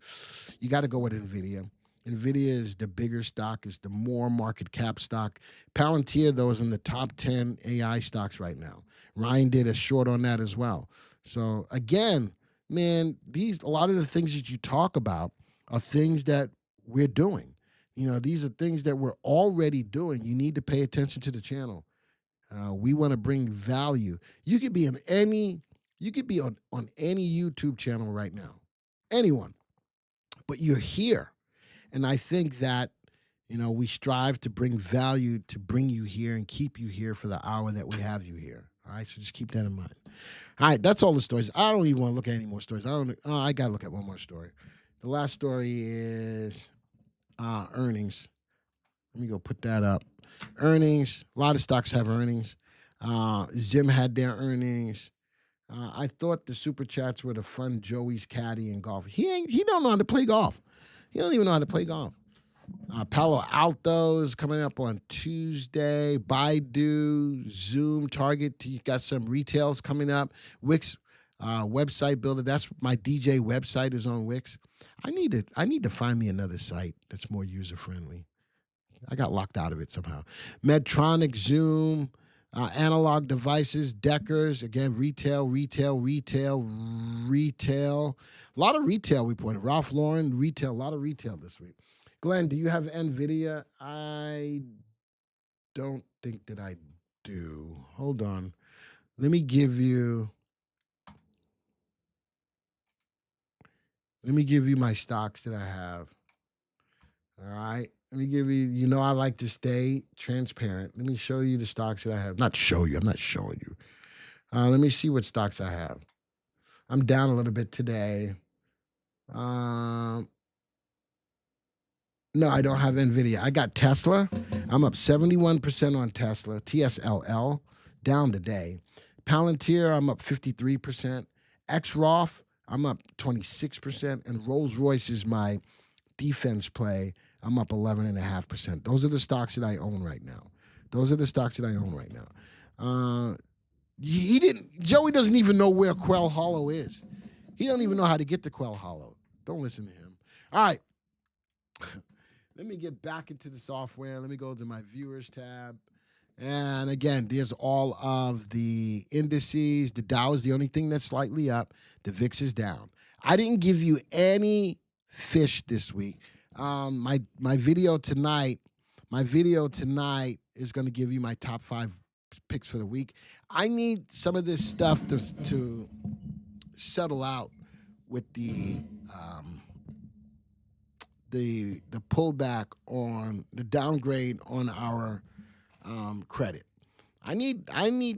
You got to go with NVIDIA. NVIDIA is the bigger stock, is the more market cap stock. Palantir, though, is in the top 10 AI stocks right now. Ryan did a short on that as well. So again, man, a lot of the things that you talk about are things that we're doing. These are things that we're already doing. You need to pay attention to the channel. We want to bring value. You could be on any YouTube channel right now. Anyone. But you're here. And I think that, we strive to bring value to bring you here and keep you here for the hour that we have you here. All right, so just keep that in mind. All right, that's all the stories. I don't even want to look at any more stories. I got to look at one more story. The last story is earnings. Let me go put that up. Earnings. A lot of stocks have earnings. Zim had their earnings. I thought the super chats were to fund Joey's caddy in golf. He don't know how to play golf. He don't even know how to play golf. Palo Alto's coming up on Tuesday. Baidu, Zoom, Target. You got some retails coming up. Wix website builder. That's my DJ website is on Wix. I need to find me another site that's more user friendly. I got locked out of it somehow. Medtronic, Zoom, Analog Devices, Deckers. Again, retail. A lot of retail reported. Ralph Lauren, retail. A lot of retail this week. Glenn, do you have NVIDIA? I don't think that I do. Hold on. Let me give you my stocks that I have. All right. Let me give you, I like to stay transparent. Let me show you the stocks that I have. Not show you. I'm not showing you. Let me see what stocks I have. I'm down a little bit today. No, I don't have NVIDIA. I got Tesla. I'm up 71% on Tesla. TSLL, down today. Palantir, I'm up 53%. XRoth, I'm up 26%. And Rolls-Royce is my defense play. I'm up 11.5%. Those are the stocks that I own right now. Joey doesn't even know where Quell Hollow is. He don't even know how to get to Quell Hollow. Don't listen to him. All right. Let me get back into the software. Let me go to my viewers tab. And again, there's all of the indices. The Dow is the only thing that's slightly up. The VIX is down. I didn't give you any fish this week. My video tonight is going to give you my top 5 picks for the week. I need some of this stuff to settle out with the pullback on the downgrade on our credit. I need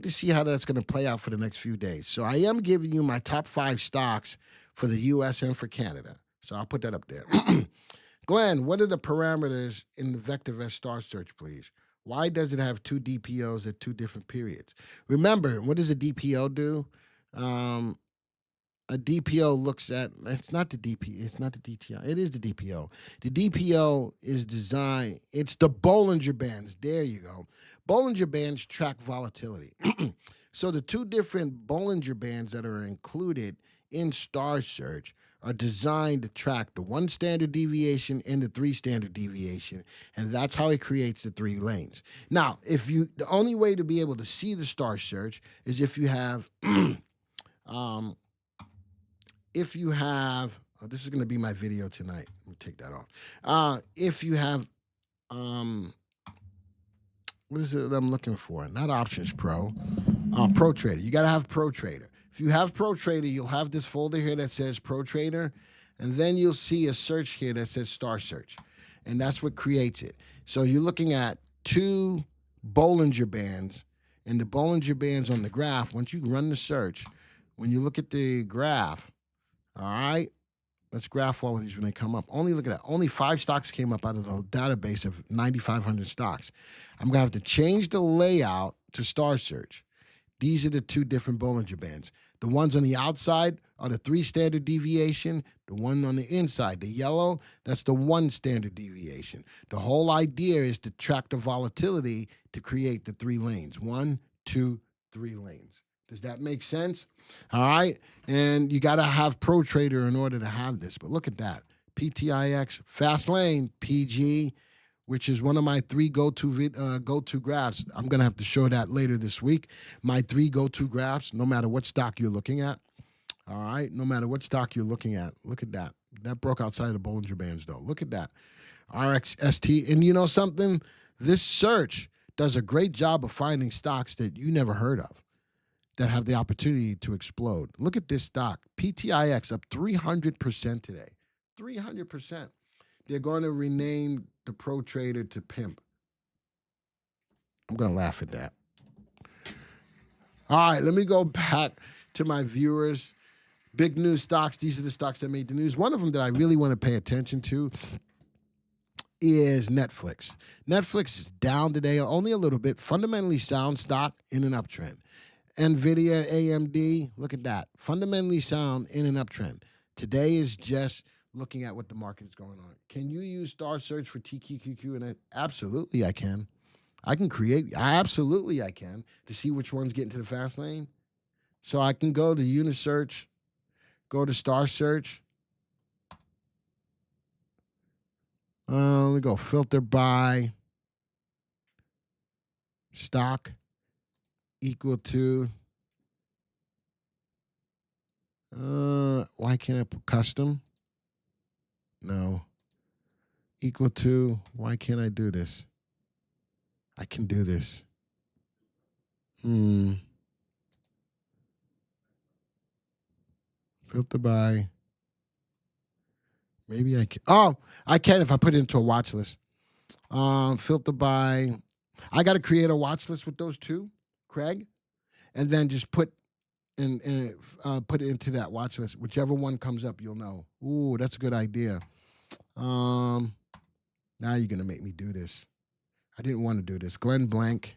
to see how that's going to play out for the next few days. So I am giving you my top 5 stocks for the U.S. and for Canada. So I'll put that up there. Glenn, what are the parameters in the VectorVest star search, please? Why does it have 2 DPOs at 2 different periods? Remember, what does a DPO do? A DPO looks at, it's not the DTI, it is the DPO. The DPO is designed, it's the Bollinger Bands. There you go. Bollinger Bands track volatility. So the 2 different Bollinger Bands that are included in Star Search are designed to track the 1 standard deviation and the 3 standard deviation, and that's how it creates the 3 lanes. Now, the only way to be able to see the Star Search is if you have, this is going to be my video tonight. Let me take that off. If you have, what is it that I'm looking for? Not Options Pro. Pro Trader. You got to have Pro Trader. If you have Pro Trader, you'll have this folder here that says Pro Trader, and then you'll see a search here that says Star Search, and that's what creates it. So you're looking at 2 Bollinger Bands, and the Bollinger Bands on the graph, once you run the search, when you look at the graph, all right, let's graph all of these when they come up. Only look at that. Only 5 stocks came up out of the database of 9,500 stocks. I'm going to have to change the layout to Star Search. These are the 2 different Bollinger Bands. The ones on the outside are the 3 standard deviation. The one on the inside, the yellow, that's the 1 standard deviation. The whole idea is to track the volatility to create the 3 lanes. 1, 2, 3 lanes. Does that make sense? All right. And you got to have Pro Trader in order to have this. But look at that. PTIX, Fast Lane, PG, which is one of my 3 go-to graphs. I'm going to have to show that later this week. My 3 go-to graphs, no matter what stock you're looking at. All right, no matter what stock you're looking at. Look at that. That broke outside of the Bollinger Bands, though. Look at that. RXST. And you know something? This search does a great job of finding stocks that you never heard of that have the opportunity to explode. Look at this stock. PTIX up 300% today. 300%. They're going to rename the Pro Trader to Pimp. I'm going to laugh at that. All right, let me go back to my viewers. Big news stocks. These are the stocks that made the news. One of them that I really want to pay attention to is Netflix. Netflix is down today, only a little bit. Fundamentally sound stock in an uptrend. NVIDIA, AMD, look at that. Fundamentally sound in an uptrend. Today is just looking at what the market is going on. Can you use star search for TQQQ? And absolutely I can. Absolutely I can, to see which ones get into the fast lane. So I can go to Unisearch, go to star search. Let me go filter by stock equal to. Why can't I put custom? No. Equal to. Why can't I do this? I can do this. Filter by. Maybe I can. Oh, I can if I put it into a watch list. Filter by. I got to create a watch list with those two, Craig, and then just put it into that watch list. Whichever one comes up, you'll know. Ooh, that's a good idea. Now you're gonna make me do this. I didn't want to do this. Glenn Blank.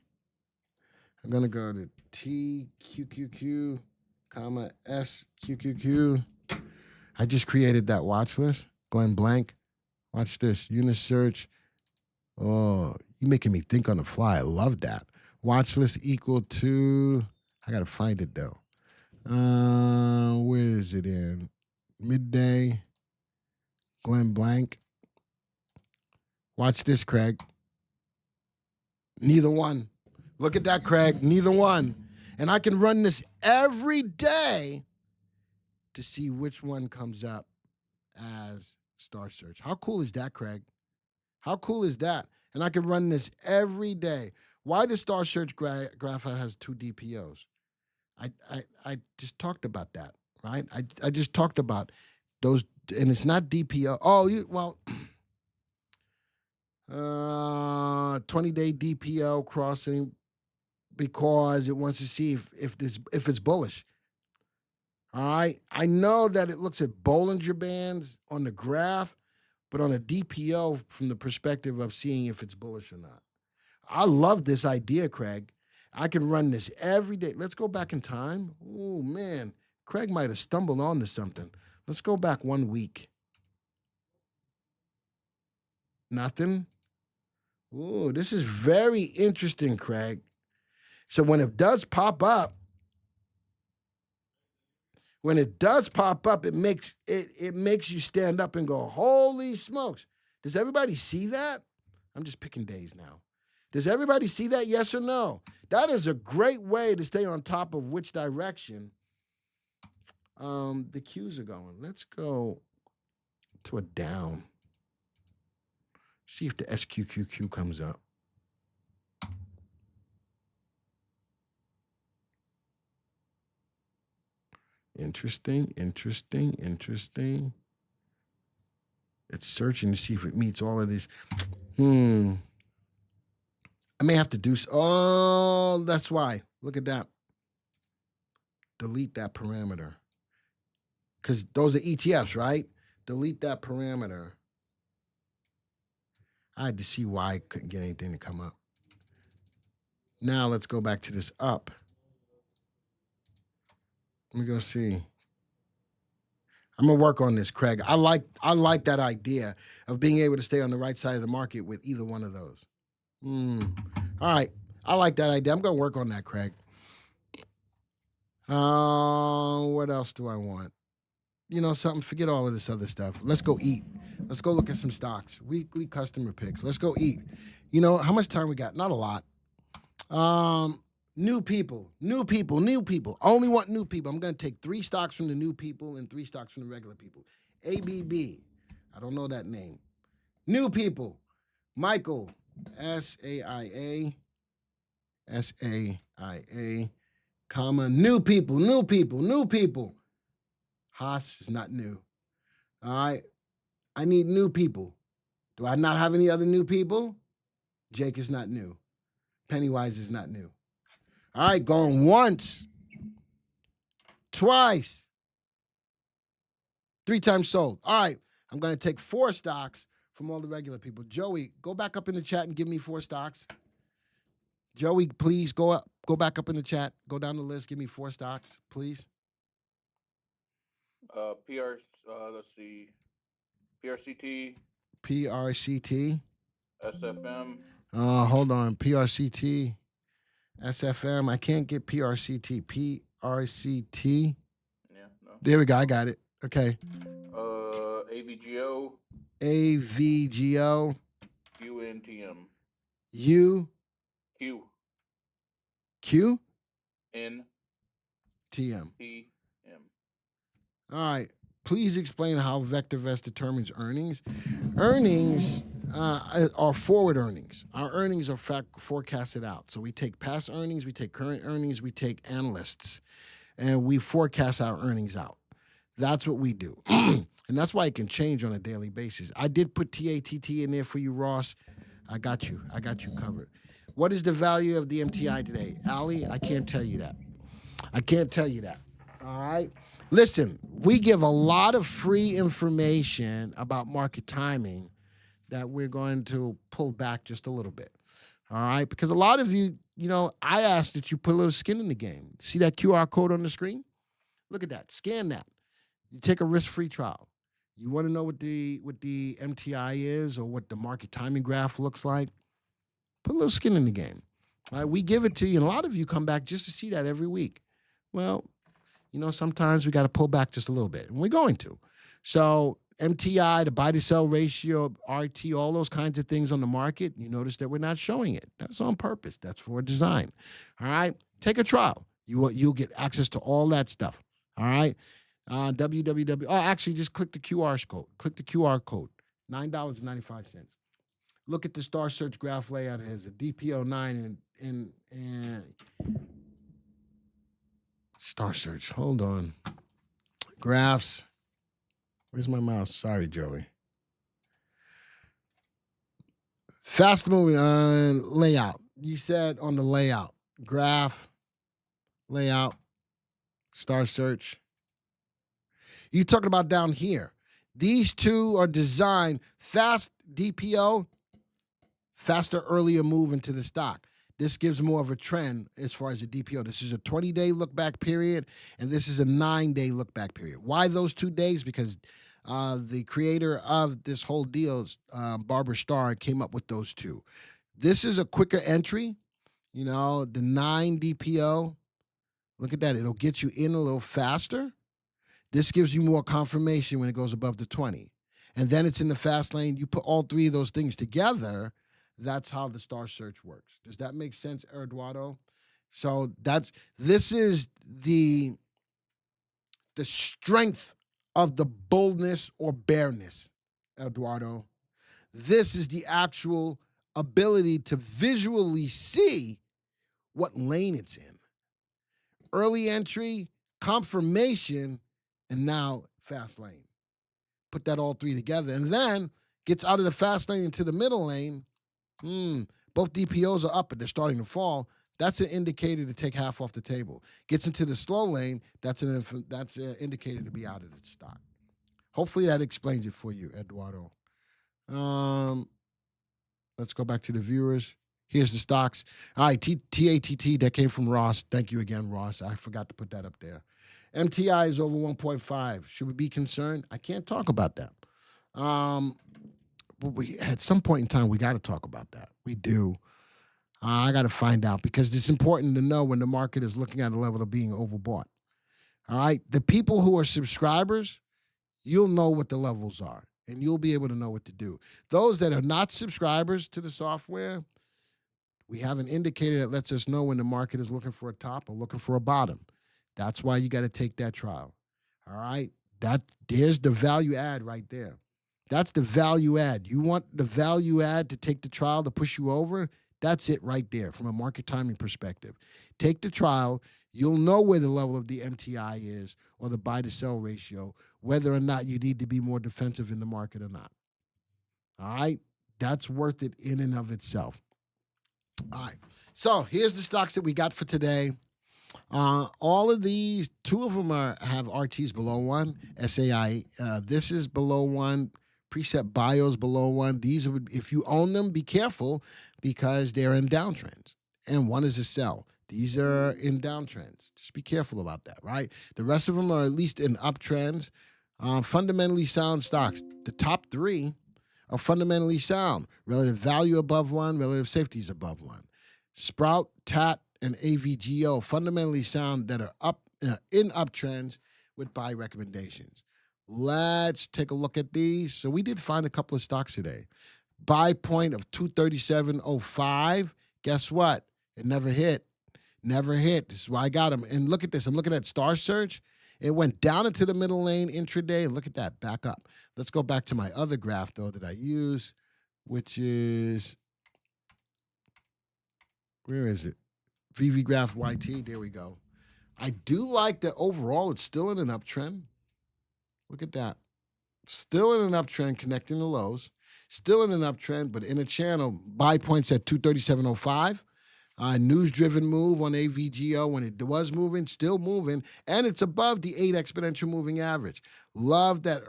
I'm gonna go to TQQQ, comma SQQQ. I just created that watch list. Glenn Blank. Watch this. Unisearch. Oh, you're making me think on the fly. I love that. Watch list equal to. I gotta find it though. Where is it in? Midday. Glenn Blank. Watch this, Craig. Neither one. Look at that, Craig. Neither one. And I can run this every day to see which one comes up as star search. How cool is that, Craig? How cool is that? And I can run this every day. Why the star search graph has 2 DPOs? I just talked about that, right? I just talked about those, and it's not DPO. Oh, well, 20-day DPO crossing because it wants to see if it's bullish. All right. I know that it looks at Bollinger Bands on the graph, but on a DPO from the perspective of seeing if it's bullish or not. I love this idea, Craig. I can run this every day. Let's go back in time. Oh, man. Craig might have stumbled onto something. Let's go back 1 week. Nothing? Oh, this is very interesting, Craig. So when it does pop up, it makes you stand up and go, holy smokes. Does everybody see that? I'm just picking days now. Does everybody see that, yes or no? That is a great way to stay on top of which direction the cues are going. Let's go to a down. See if the SQQQ comes up. Interesting. It's searching to see if it meets all of these. I may have to do. Oh, that's why. Look at that. Delete that parameter. Because those are ETFs, right? Delete that parameter. I had to see why I couldn't get anything to come up. Now let's go back to this up. Let me go see. I'm gonna work on this, Craig. I like that idea of being able to stay on the right side of the market with either one of those. All right. I like that idea. I'm gonna work on that, Craig. What else do I want? something? Forget all of this other stuff. Let's go eat. Let's go look at some stocks. Weekly customer picks. Let's go eat. How much time we got? Not a lot. New people. Only want new people. I'm going to take 3 stocks from the new people and 3 stocks from the regular people. ABB. I don't know that name. New people. Michael. SAIA. Comma. New people. Haas is not new. All right. I need new people. Do I not have any other new people? Jake is not new. Pennywise is not new. All right, going once, twice, 3 times sold. All right, I'm going to take 4 stocks from all the regular people. Joey, go back up in the chat and give me 4 stocks. Joey, please go back up in the chat. Go down the list. Give me 4 stocks, please. Let's see. PRCT. SFM. Hold on. PRCT. SFM. I can't get PRCT. PRCT. Yeah, no. There we go. I got it. Okay. AVGO. AVGO. QNTM. U. Q. Q. N. TM. T. M. All right. Please explain how VectorVest determines earnings. Earnings are forward earnings. Our earnings are forecasted out. So we take past earnings, we take current earnings, we take analysts, and we forecast our earnings out. That's what we do. And that's why it can change on a daily basis. I did put TATT in there for you, Ross. I got you covered. What is the value of the MTI today? Allie, I can't tell you that. All right? Listen, we give a lot of free information about market timing that we're going to pull back just a little bit. All right? Because a lot of you, I ask that you put a little skin in the game. See that QR code on the screen? Look at that. Scan that. You take a risk-free trial. You want to know what the MTI is or what the market timing graph looks like? Put a little skin in the game. All right? We give it to you, and a lot of you come back just to see that every week. Well, sometimes we got to pull back just a little bit, and we're going to. So MTI, the buy-to-sell ratio, RT, all those kinds of things on the market, you notice that we're not showing it. That's on purpose. That's for design. All right? Take a trial. You'll get access to all that stuff. All right? www. Oh, actually, just click the QR code. $9.95. Look at the Star Search graph layout. It has a DPO9 and Star Search. Hold on. Graphs. Where's my mouse? Sorry, Joey. Fast moving on layout. You said on the layout. Graph, layout, Star Search. You're talking about down here. These two are designed fast DPO, faster, earlier move into the stock. This gives more of a trend as far as the DPO. This is a 20-day look-back period, and this is a 9-day look-back period. Why those 2 days? Because the creator of this whole deal, Barbara Starr, came up with those 2. This is a quicker entry. The 9 DPO. Look at that. It'll get you in a little faster. This gives you more confirmation when it goes above the 20. And then it's in the fast lane. You put all 3 of those things together. That's how the Star Search works. Does that make sense, Eduardo? So this is the strength of the boldness or bareness, Eduardo. This is the actual ability to visually see what lane it's in. Early entry, confirmation, and now fast lane. Put that all 3 together, and then gets out of the fast lane into the middle lane. Both DPOs are up, but they're starting to fall. That's an indicator to take half off the table. Gets into the slow lane. That's an indicator to be out of the stock. Hopefully that explains it for you, Eduardo. Let's go back to the viewers. Here's the stocks. All right, TATT, that came from Ross. Thank you again, Ross. I forgot to put that up there. MTI is over 1.5. Should we be concerned? I can't talk about that. But at some point in time, we got to talk about that. We do. I got to find out because it's important to know when the market is looking at a level of being overbought. All right? The people who are subscribers, you'll know what the levels are, and you'll be able to know what to do. Those that are not subscribers to the software, we have an indicator that lets us know when the market is looking for a top or looking for a bottom. That's why you got to take that trial. All right? There's the value add right there. That's the value add. You want the value add to take the trial to push you over? That's it right there from a market timing perspective. Take the trial. You'll know where the level of the MTI is or the buy to sell ratio, whether or not you need to be more defensive in the market or not. All right? That's worth it in and of itself. All right. So here's the stocks that we got for today. All of these, two of them have RTs below 1, SAI. This is below 1. Precept Bios below 1. These are, if you own them, be careful because they're in downtrends. And one is a sell. These are in downtrends. Just be careful about that, right? The rest of them are at least in uptrends. Fundamentally sound stocks. The top 3 are fundamentally sound. Relative value above 1, relative safety is above 1. Sprout, TAT, and AVGO, fundamentally sound that are up in uptrends with buy recommendations. Let's take a look at these. So we did find a couple of stocks today. Buy point of 237.05. Guess what? It never hit. Never hit. This is why I got them. And look at this. I'm looking at Star Search. It went down into the middle lane intraday. Look at that. Back up. Let's go back to my other graph, though, that I use, which is, where is it? VV Graph YT. There we go. I do like that overall it's still in an uptrend. Look at that. Still in an uptrend connecting the lows. Still in an uptrend, but in a channel. Buy points at 237.05. News-driven move on AVGO when it was moving, still moving, and it's above the 8 exponential moving average. Love that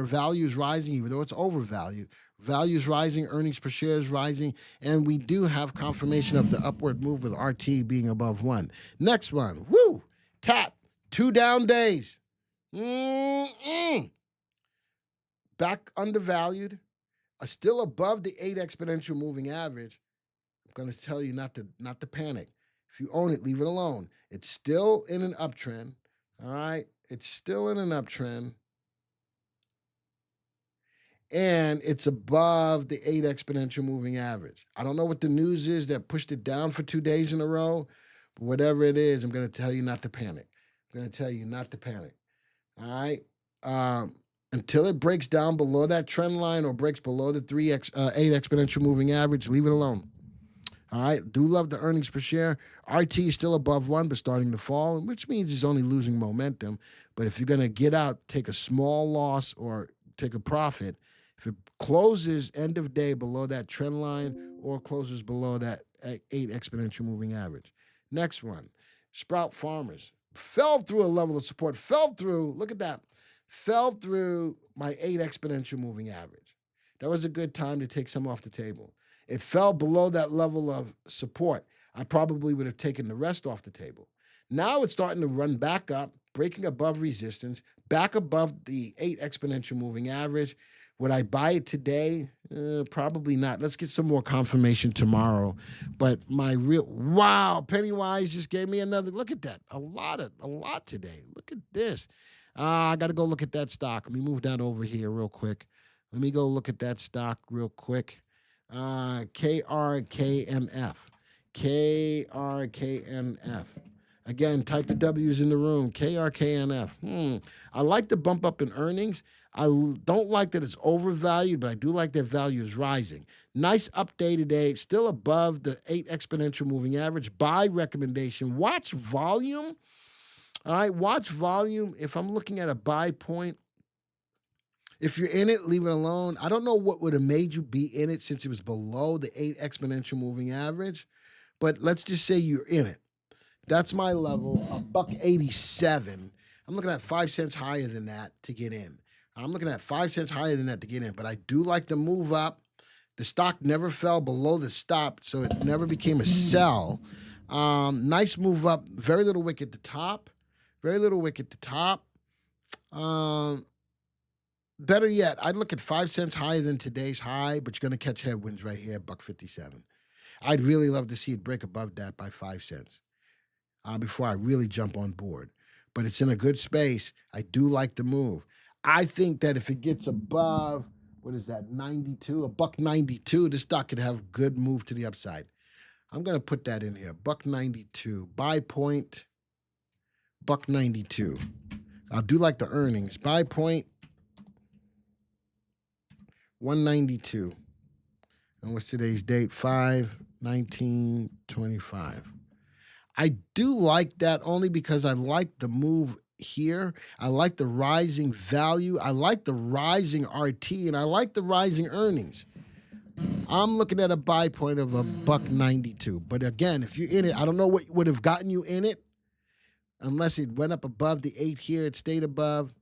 value is rising, even though it's overvalued. Value is rising, earnings per share is rising, and we do have confirmation of the upward move with RT being above 1. Next one, woo, TAP, 2 down days. Back undervalued, still above the 8 exponential moving average. I'm going to tell you not to panic. If you own it, leave it alone. It's still in an uptrend. All right? It's still in an uptrend. And it's above the 8 exponential moving average. I don't know what the news is that pushed it down for 2 days in a row, but whatever it is, I'm going to tell you not to panic. I'm going to tell you not to panic. All right? Until it breaks down below that trend line or breaks below the 8 exponential moving average, leave it alone. All right, do love the earnings per share. RT is still above 1, but starting to fall, which means it's only losing momentum. But if you're going to get out, take a small loss or take a profit, if it closes end of day below that trend line or closes below that 8 exponential moving average. Next one, Sprout Farmers. Fell through a level of support, look at that, fell through my 8 exponential moving average. That was a good time to take some off the table. It fell below that level of support. I probably would have taken the rest off the table. Now it's starting to run back up, breaking above resistance, back above the 8 exponential moving average. Would I buy it today? Probably not. Let's get some more confirmation tomorrow. But wow, Pennywise just gave me another, look at that. A lot today. Look at this. I got to go look at that stock. Let me move that over here real quick. Let me go look at that stock real quick. KRKMF. KRKMF. Again, type the W's in the room. KRKMF. I like the bump up in earnings. I don't like that it's overvalued, but I do like that value is rising. Nice update today. Still above the 8 exponential moving average. Buy recommendation. Watch volume. All right, watch volume. If I'm looking at a buy point, if you're in it, leave it alone. I don't know what would have made you be in it since it was below the 8 exponential moving average, but let's just say you're in it. That's my level, $1.87. I'm looking at 5 cents higher than that to get in. I'm looking at 5 cents higher than that to get in, but I do like the move up. The stock never fell below the stop, so it never became a sell. Nice move up. Very little wick at the top. Very little wick at the top. Better yet, I'd look at 5 cents higher than today's high, but you're going to catch headwinds right here, $1.57. I'd really love to see it break above that by 5 cents before I really jump on board. But it's in a good space. I do like the move. I think that if it gets above, what is that, 92, a buck 92, this stock could have good move to the upside. I'm going to put that in here. Buck 92. Buy point, buck 92. I'll do like the earnings. Buy point, 192. And what's today's date? 5/19/25. I do like that only because I like the move here. I like the rising value. I like the rising RT, and I like the rising earnings. I'm looking at a buy point of a buck 92. But again, if you're in it, I don't know what would have gotten you in it unless it went up above the 8 here. It stayed above.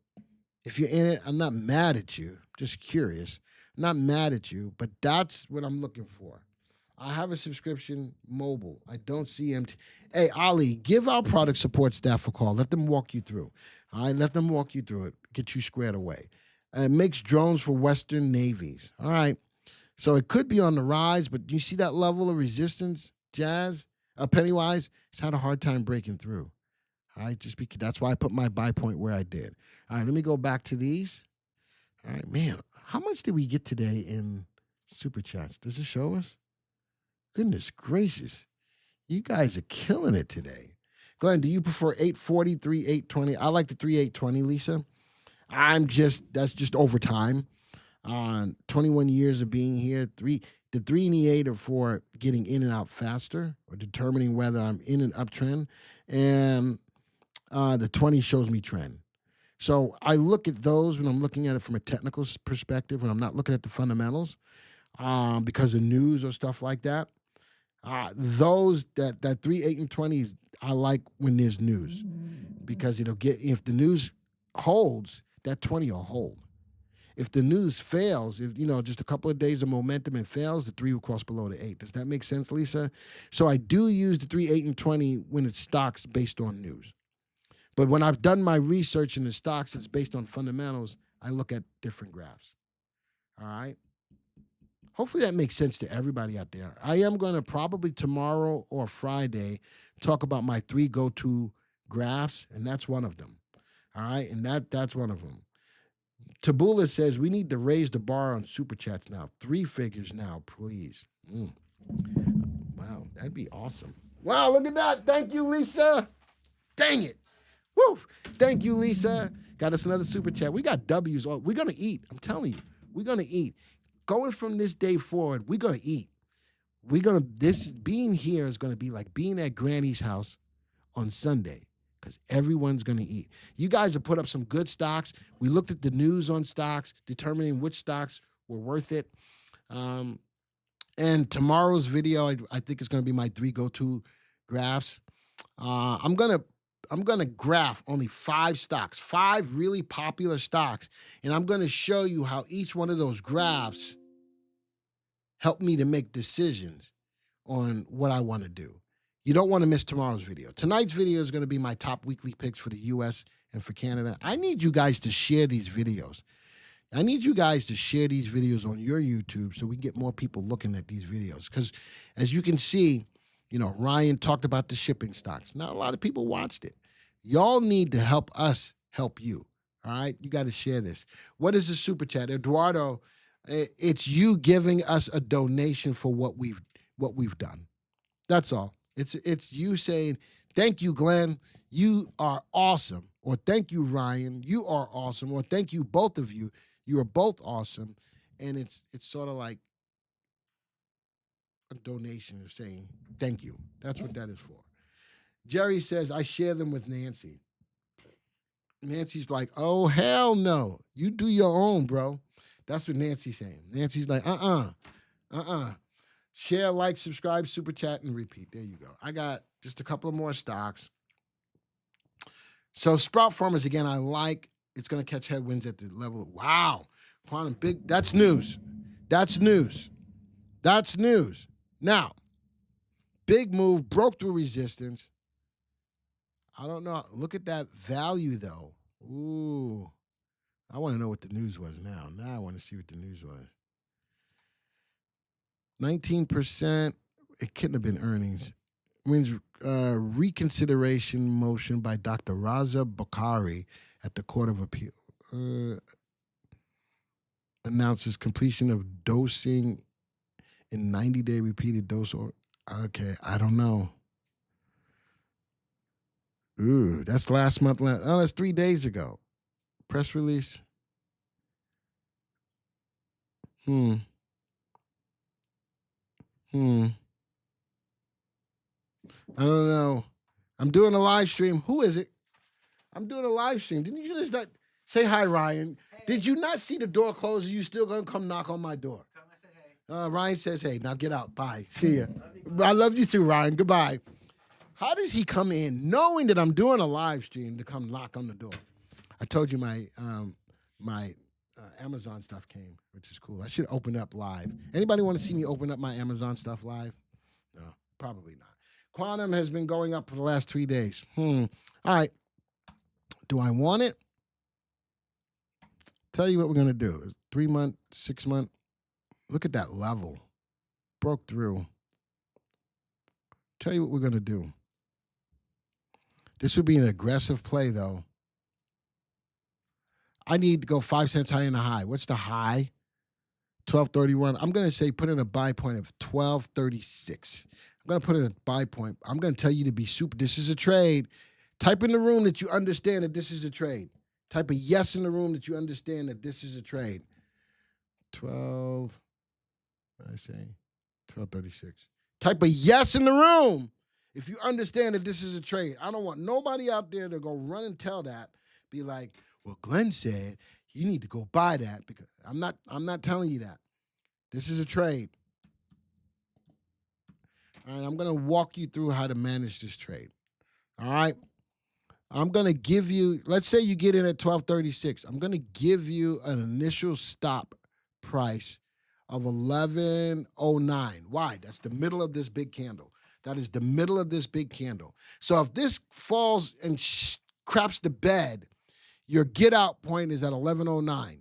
If you're in it, I'm not mad at you. Just curious. I'm not mad at you, but that's what I'm looking for. I have a subscription mobile. I don't see MT. Hey, Ali, give our product support staff a call. Let them walk you through. All right, let them walk you through it. Get you squared away. It makes drones for Western navies. All right. So it could be on the rise, but you see that level of resistance, Jazz? Pennywise? It's had a hard time breaking through. All right, just because that's why I put my buy point where I did. All right, let me go back to these. All right, man, how much did we get today in Super Chats? Does it show us? Goodness gracious. You guys are killing it today. Glenn, do you prefer 840, 3820? I like the 3820, Lisa. That's just over time. 21 years of being here. The 3 and the 8 are for getting in and out faster or determining whether I'm in an uptrend. And the 20 shows me trend. So I look at those when I'm looking at it from a technical perspective, when I'm not looking at the fundamentals because of news or stuff like that. Those that 3, 8, and 20s, I like when there's news because it'll get, if the news holds, that 20 will hold. If the news fails, if just a couple of days of momentum and fails, the 3 will cross below the 8. Does that make sense, Lisa? So I do use the 3, 8, and 20 when it's stocks based on news. But when I've done my research in the stocks that's based on fundamentals, I look at different graphs. All right? Hopefully that makes sense to everybody out there. I am going to probably tomorrow or Friday talk about my 3 go-to graphs, and that's one of them. All right? And that's one of them. Tabula says, we need to raise the bar on Super Chats now. 3 figures now, please. Wow, that'd be awesome. Wow, look at that. Thank you, Lisa. Dang it. Woo. Thank you, Lisa. Got us another Super Chat. We got W's. We're going to eat. I'm telling you. We're going to eat. Going from this day forward, we're going to eat. This being here is going to be like being at Granny's house on Sunday. Because everyone's going to eat. You guys have put up some good stocks. We looked at the news on stocks, determining which stocks were worth it. And tomorrow's video, I think is going to be my 3 go-to graphs. I'm gonna graph only 5 stocks, 5 really popular stocks, and I'm going to show you how each one of those graphs helped me to make decisions on what I want to do. You don't want to miss tomorrow's video. Tonight's video is going to be my top weekly picks for the U.S. and for Canada. I need you guys to share these videos. I need you guys to share these videos on your YouTube so we can get more people looking at these videos. Because as you can see, Ryan talked about the shipping stocks. Not a lot of people watched it. Y'all need to help us help you. All right? You got to share this. What is a Super Chat? Eduardo, it's you giving us a donation for what we've done. That's all. It's you saying, thank you, Glenn. You are awesome. Or thank you, Ryan. You are awesome. Or thank you, both of you. You are both awesome. And it's sort of like a donation of saying thank you. That's what that is for. Jerry says, I share them with Nancy. Nancy's like, oh, hell no. You do your own, bro. That's what Nancy's saying. Nancy's like, Share, like, subscribe, super chat, and repeat. There you go. I got just a couple of more stocks. So Sprout Farmers, again, I like. It's going to catch headwinds at the level of, wow. Quantum big. That's news. That's news. That's news. Now, big move, broke through resistance. I don't know. Look at that value, though. Ooh. I want to know what the news was now. Now I want to see what the news was. 19%. It couldn't have been earnings. It means reconsideration motion by Dr. Raza Bokhari at the Court of Appeal. announces completion of dosing in 90-day repeated dose. Or okay, I don't know. Ooh, that's last month. Oh, that's 3 days ago. Press release. I don't know. I'm doing a live stream. Who is it? I'm doing a live stream. Didn't you just not say hi, Ryan? Hey. Did you not see the door close? Are you still gonna come knock on my door? Tell him I said hey. Ryan says hey. Now get out. Bye. See ya. I love you too, Ryan. Goodbye. How does he come in knowing that I'm doing a live stream to come knock on the door? I told you my Amazon stuff came, which is cool. I should open up live. Anybody want to see me open up my Amazon stuff live? No, probably not. Quantum has been going up for the last 3 days. All right. Do I want it? Tell you what we're going to do. 3 month, 6 month. Look at that level. Broke through. Tell you what we're going to do. This would be an aggressive play, though. I need to go 5 cents higher than the high. What's the high? 12.31. I'm going to say put in a buy point of 12.36. I'm going to put in a buy point. I'm going to tell you to be super. This is a trade. Type in the room that you understand that this is a trade. Type a yes in the room that you understand that this is a trade. 12. What did I say? 12.36. Type a yes in the room if you understand that this is a trade. I don't want nobody out there to go run and tell that. Be like, well, Glenn said you need to go buy that, because I'm not telling you that. This is a trade. All right, I'm going to walk you through how to manage this trade. All right? I'm going to give you, let's say you get in at 12.36. I'm going to give you an initial stop price of 11.09. Why? That's the middle of this big candle. That is the middle of this big candle. So if this falls and craps the bed, your get out point is at 11.09,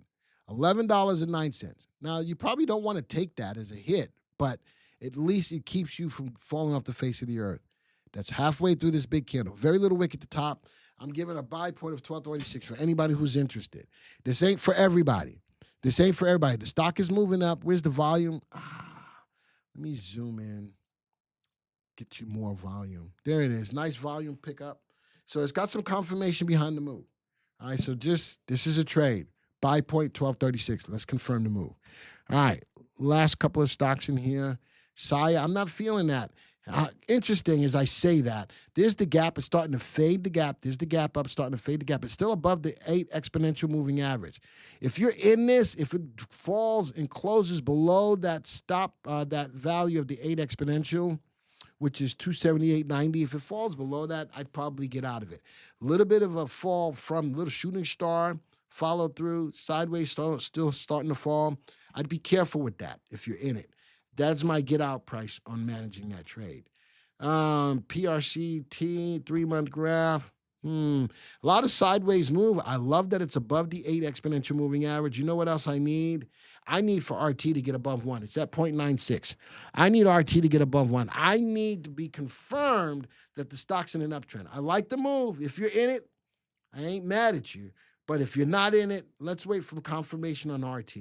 $11.09. Now, you probably don't want to take that as a hit, but at least it keeps you from falling off the face of the earth. That's halfway through this big candle. Very little wick at the top. I'm giving a buy point of 12.36 for anybody who's interested. This ain't for everybody. This ain't for everybody. The stock is moving up. Where's the volume? Let me zoom in. Get you more volume. There it is. Nice volume pickup. So it's got some confirmation behind the move. All right, so this is a trade. Buy point 12.36. Let's confirm the move. All right, last couple of stocks in here. Saya, I'm not feeling that. Interesting as I say that. There's the gap. It's starting to fade the gap. There's the gap up, starting to fade the gap. It's still above the 8 exponential moving average. If you're in this, if it falls and closes below that stop, that value of the 8 exponential, which is 278.90. If it falls below that, I'd probably get out of it. A little bit of a fall from little shooting star, follow through, sideways, still starting to fall. I'd be careful with that if you're in it. That's my get out price on managing that trade. PRCT, 3-month graph. A lot of sideways move. I love that it's above the 8 exponential moving average. You know what else I need? I need for RT to get above 1. It's at 0.96. I need RT to get above 1. I need to be confirmed that the stock's in an uptrend. I like the move. If you're in it, I ain't mad at you. But if you're not in it, let's wait for confirmation on RT.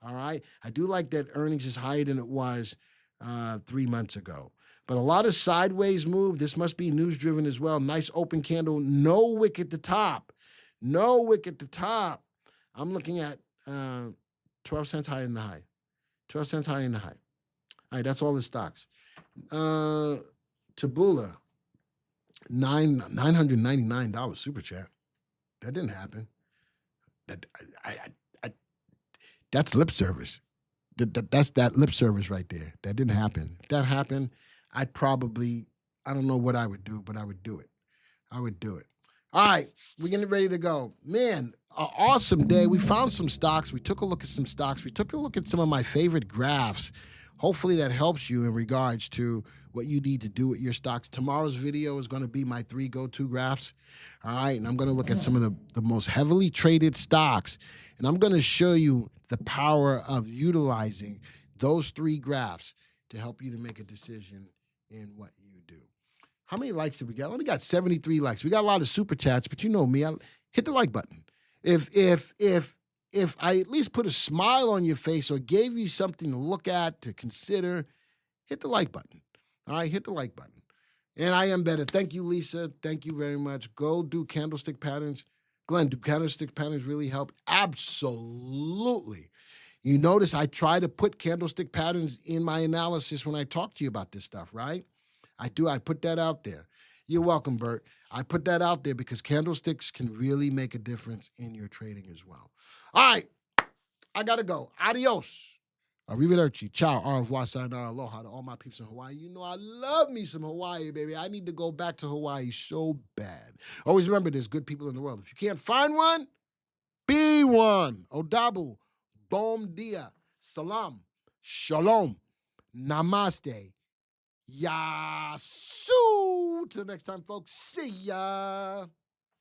All right? I do like that earnings is higher than it was 3 months ago. But a lot of sideways move. This must be news-driven as well. Nice open candle. No wick at the top. No wick at the top. I'm looking at 12 cents higher than the high. 12 cents higher than the high. All right, that's all the stocks. Taboola, $999 super chat. That didn't happen. That's lip service. That's that lip service right there. That didn't happen. If that happened, I don't know what I would do, but I would do it. I would do it. All right, we're getting ready to go. Man, an awesome day. We found some stocks. We took a look at some stocks. We took a look at some of my favorite graphs. Hopefully that helps you in regards to what you need to do with your stocks. Tomorrow's video is going to be my 3 go-to graphs. All right, and I'm going to look at some of the most heavily traded stocks, and I'm going to show you the power of utilizing those 3 graphs to help you to make a decision in what you do. How many likes did we get? I only got 73 likes. We got a lot of super chats, but you know me. I hit the like button. If I at least put a smile on your face or gave you something to look at, to consider, hit the like button. All right, hit the like button. And I am better. Thank you, Lisa. Thank you very much. Go do candlestick patterns. Glenn, do candlestick patterns really help? Absolutely. You notice I try to put candlestick patterns in my analysis when I talk to you about this stuff, right? I do. I put that out there. You're welcome, Bert. I put that out there because candlesticks can really make a difference in your trading as well. All right. I got to go. Adios. Arrivederci. Ciao. Au revoir. Sayonara. Aloha to all my peeps in Hawaii. You know I love me some Hawaii, baby. I need to go back to Hawaii so bad. Always remember there's good people in the world. If you can't find one, be one. Odabu. Bom dia. Salam. Shalom. Namaste. Yasu. Till next time, folks. See ya.